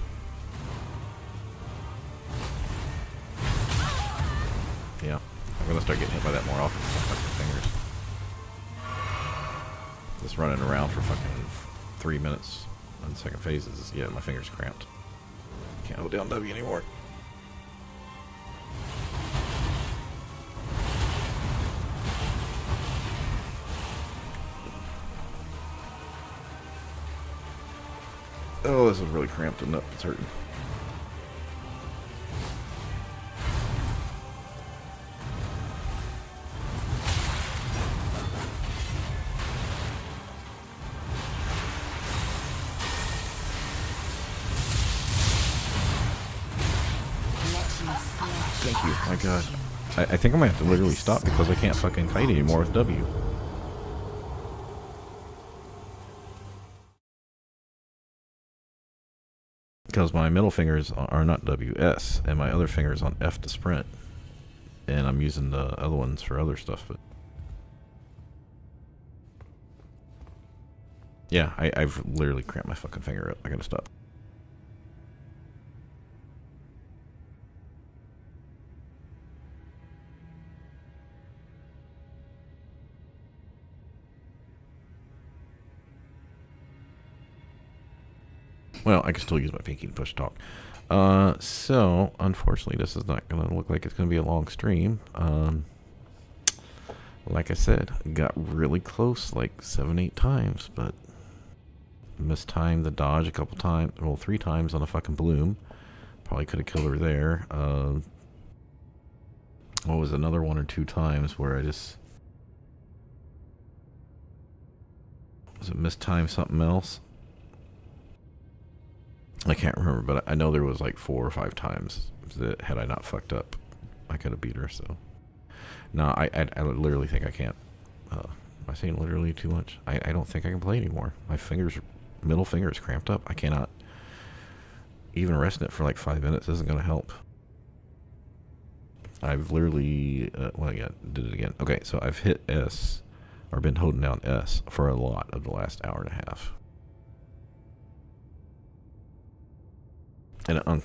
S1: Yeah, I'm gonna start getting hit by that more often with my fucking fingers. Just running around for fucking 3 minutes on the second phases. Yeah, my fingers cramped. Can't hold down W anymore. Oh, this is really cramped and up. It's hurting. Thank you. My God. I think I might have to literally stop because I can't fucking kite anymore with W. Because my middle fingers are not WS, and my other fingers on F to sprint, and I'm using the other ones for other stuff. But yeah, I've literally cramped my fucking finger up. I gotta stop. Well, I can still use my pinky to push talk. So, unfortunately, this is not going to look like it's going to be a long stream. Like I said, got really close like 7-8 times, but mistimed the dodge a couple times. Well, 3 times on a fucking bloom. Probably could have killed her there. What was another 1 or 2 times where I just... Was it mistimed something else? I can't remember, but I know there was like 4 or 5 times that had I not fucked up, I could have beat her. So, no, I literally think I can't Am I saying literally too much? I don't think I can play anymore. My middle finger is cramped up. I cannot. Even resting it for like 5 minutes isn't going to help. I've literally, well, yeah, did it again. Okay, so I've hit S, or been holding down S for a lot of the last hour and a half. In an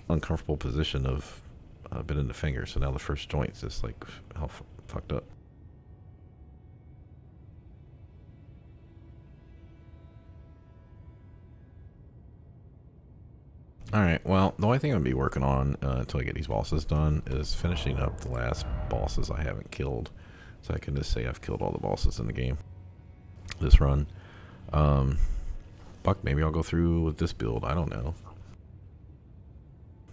S1: uncomfortable position of bending the finger, so now the first joint's just like all fucked up. Alright, well, the only thing I'm going to be working on until I get these bosses done is finishing up the last bosses I haven't killed. So I can just say I've killed all the bosses in the game. This run. Fuck, maybe I'll go through with this build. I don't know.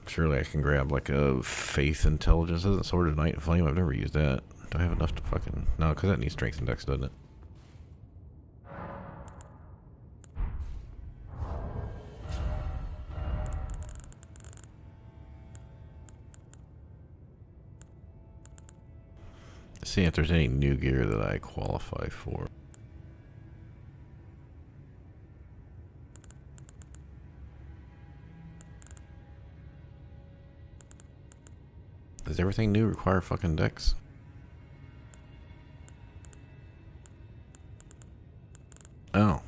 S1: Surely I can grab like a Faith Intelligence. Isn't Sword of Night and Flame? I've never used that. Do I have enough to fucking... No, because that needs Strength and Dex, doesn't it? See if there's any new gear that I qualify for. Does everything new require fucking Dex? Oh.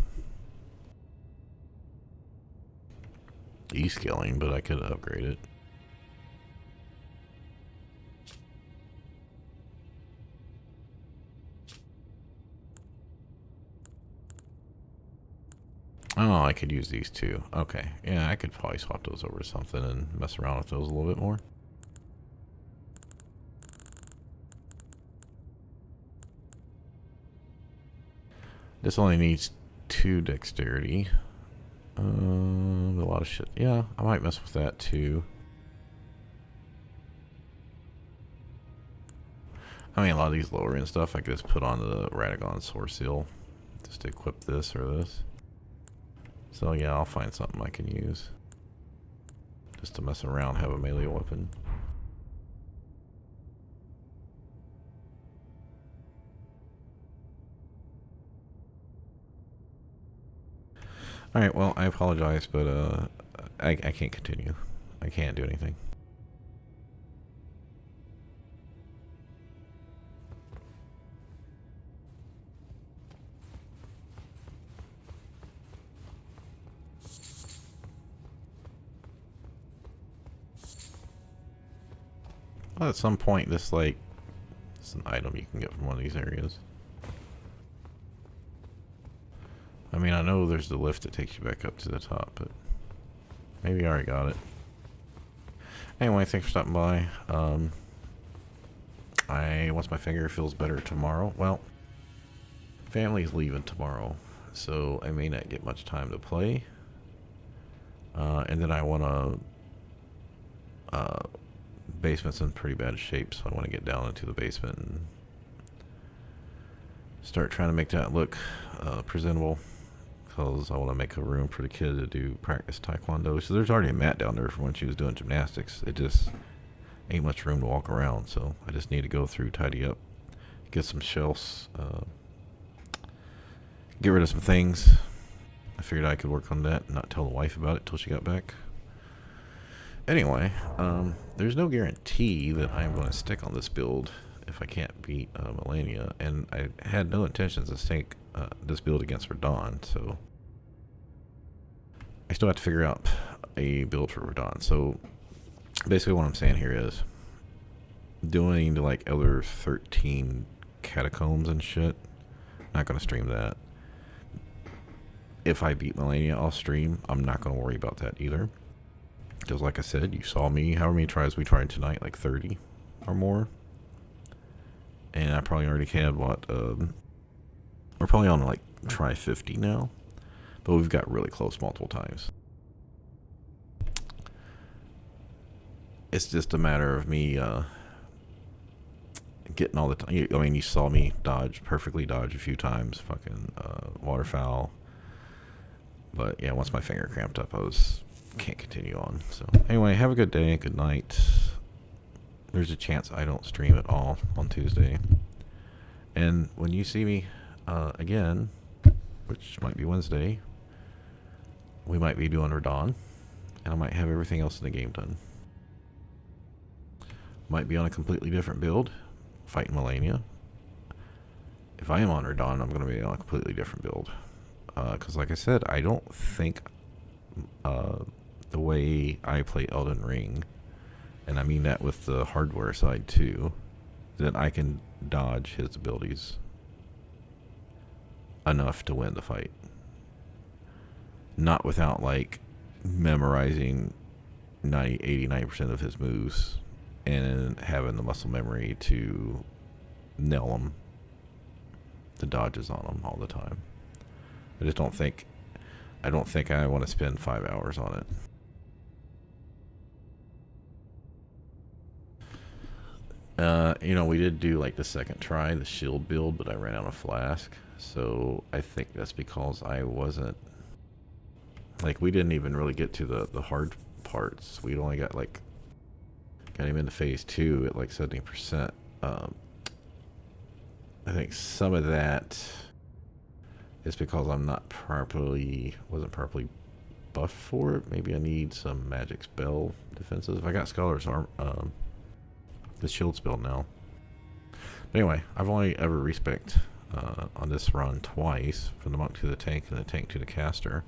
S1: E-scaling, but I could upgrade it. Oh, I could use these too. Okay. Yeah, I could probably swap those over to something and mess around with those a little bit more. This only needs 2 dexterity. A lot of shit. Yeah, I might mess with that too. I mean, a lot of these lower end stuff I could just put on the Radahn Sword Seal. Just to equip this or this. So yeah, I'll find something I can use. Just to mess around, have a melee weapon. Alright, well, I apologize, but I can't continue. I can't do anything. Well, at some point, this, like, it's an item you can get from one of these areas. I mean, I know there's the lift that takes you back up to the top, but maybe I already got it. Anyway, thanks for stopping by. Once my finger feels better tomorrow, well, family's leaving tomorrow, so I may not get much time to play. And then I want to, basement's in pretty bad shape, so I want to get down into the basement and start trying to make that look presentable. Because I want to make a room for the kid to do practice taekwondo. So there's already a mat down there from when she was doing gymnastics. It just ain't much room to walk around, so I just need to go through, tidy up, get some shelves, get rid of some things. I figured I could work on that and not tell the wife about it till she got back. Anyway, there's no guarantee that I'm going to stick on this build if I can't beat Malenia, and I had no intentions of staying this build against Radahn, so I still have to figure out a build for Radahn. So basically what I'm saying here is doing the like Elder 13 catacombs and shit, not going to stream that. If I beat Malenia, I'll stream. I'm not going to worry about that either. Because like I said, you saw me, however many tries we tried tonight, like 30 or more. And I probably already had, what, we're probably on like try 50 now. But we've got really close multiple times. It's just a matter of me getting all the time. I mean, you saw me perfectly dodge a few times, fucking waterfowl. But yeah, once my finger cramped up, can't continue on. So anyway, have a good day, good night. There's a chance I don't stream at all on Tuesday. And when you see me, again, which might be Wednesday, we might be doing Radahn, and I might have everything else in the game done. Might be on a completely different build, fighting Malenia. If I am on Radahn, I'm going to be on a completely different build. Because like I said, I don't think the way I play Elden Ring, and I mean that with the hardware side too, that I can dodge his abilities enough to win the fight. Not without like memorizing 80-90% of his moves and having the muscle memory to nail him, the dodges on him all the time. I don't think I want to spend 5 hours on it. You know, we did do like the second try, the shield build, but I ran out of flask. So I think that's because I wasn't, like, we didn't even really get to the hard parts. We'd only got him into phase 2 at like 70%. I think some of that is because I'm not wasn't properly buffed for it. Maybe I need some magic spell defenses. If I got Scholar's arm, the shield spell now. But anyway, I've only ever respect on this run twice, from the monk to the tank and the tank to the caster.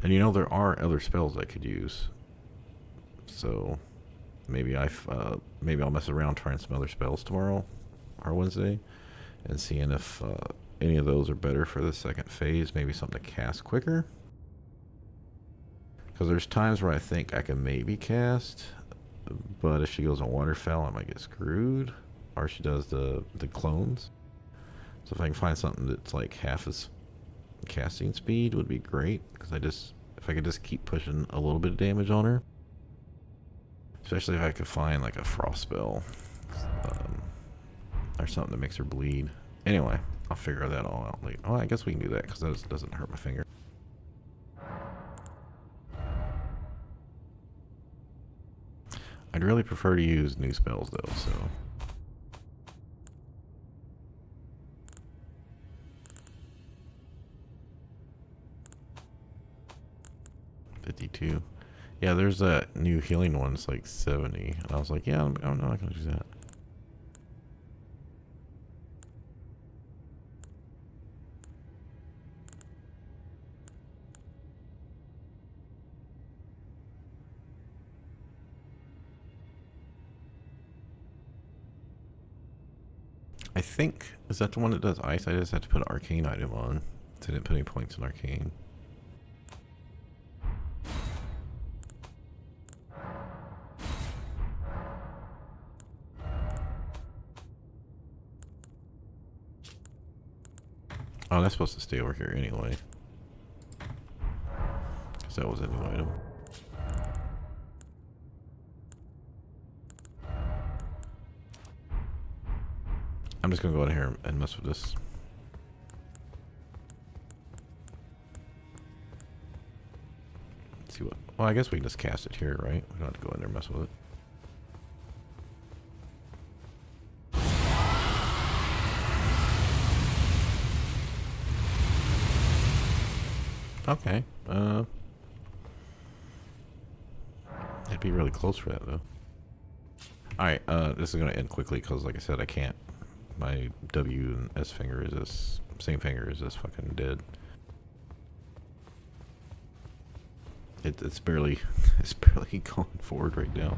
S1: And you know, there are other spells I could use. So maybe maybe I'll mess around trying some other spells tomorrow or Wednesday and seeing if any of those are better for the second phase. Maybe something to cast quicker. Because there's times where I think I can maybe cast, but if she goes on waterfowl, I might get screwed. Or she does the clones. So if I can find something that's like half as casting speed would be great. Because if I could just keep pushing a little bit of damage on her. Especially if I could find like a frost spell. Or something that makes her bleed. Anyway, I'll figure that all out later. Oh, I guess we can do that because that doesn't hurt my finger. I'd really prefer to use new spells though, so. $52. Yeah, there's that new healing one. It's like 70. And I was like, yeah, I'm not gonna do that. I think, is that the one that does ice? I just have to put an arcane item on. So I didn't put any points in arcane. Oh, that's supposed to stay over here anyway. Because that was a new item. I'm just going to go in here and mess with this. Let's see what... Well, I guess we can just cast it here, right? We don't have to go in there and mess with it. Okay. It'd be really close for that, though. Alright, this is going to end quickly because, like I said, I can't. My W and S finger is this same finger as this fucking dead. It's barely going forward right now.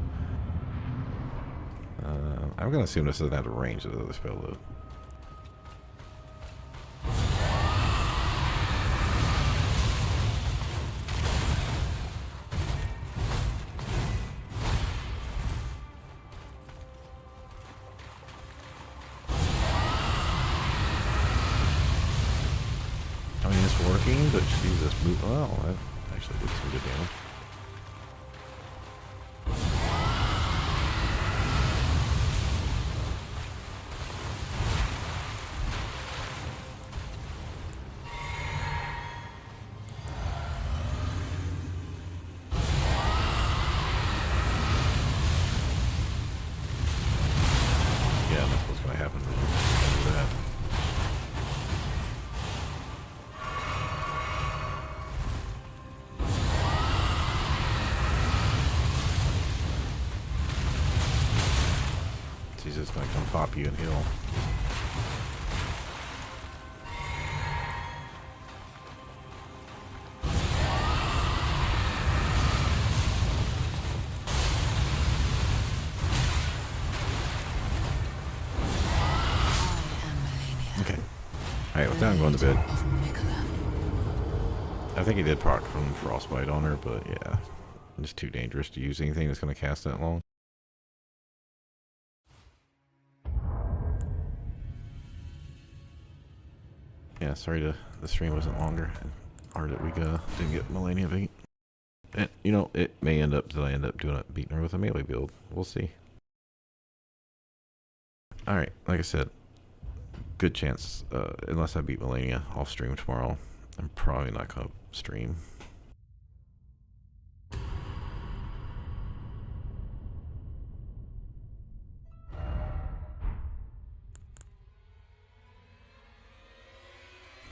S1: I'm gonna assume this doesn't have the range of the other spell though. I mean, it's working, but she's just moved. Oh, that actually did some good damage. Yeah, that's what's he's just gonna come pop you and heal. Okay. Alright, with that I'm going to bed. I think he did proc from Frostbite on her, but yeah. It's too dangerous to use anything that's going to cast that long. Yeah, sorry the stream wasn't longer. Hard that we didn't get Malenia beat. And, you know, it may end up that I end up beating her with a melee build. We'll see. Alright, like I said, good chance, unless I beat Malenia off stream tomorrow, I'm probably not going to stream.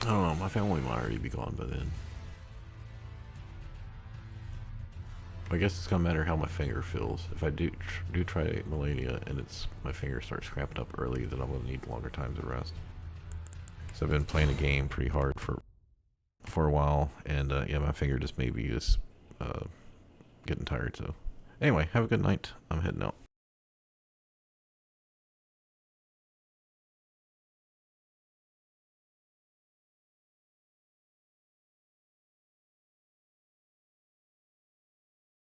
S1: I don't know, my family might already be gone by then. I guess it's gonna matter how my finger feels. If I do try Malenia and my finger starts cramping up early, then I'm gonna need longer times of rest. So I've been playing the game pretty hard for a while, and yeah, my finger just maybe is getting tired. So anyway, have a good night. I'm heading out.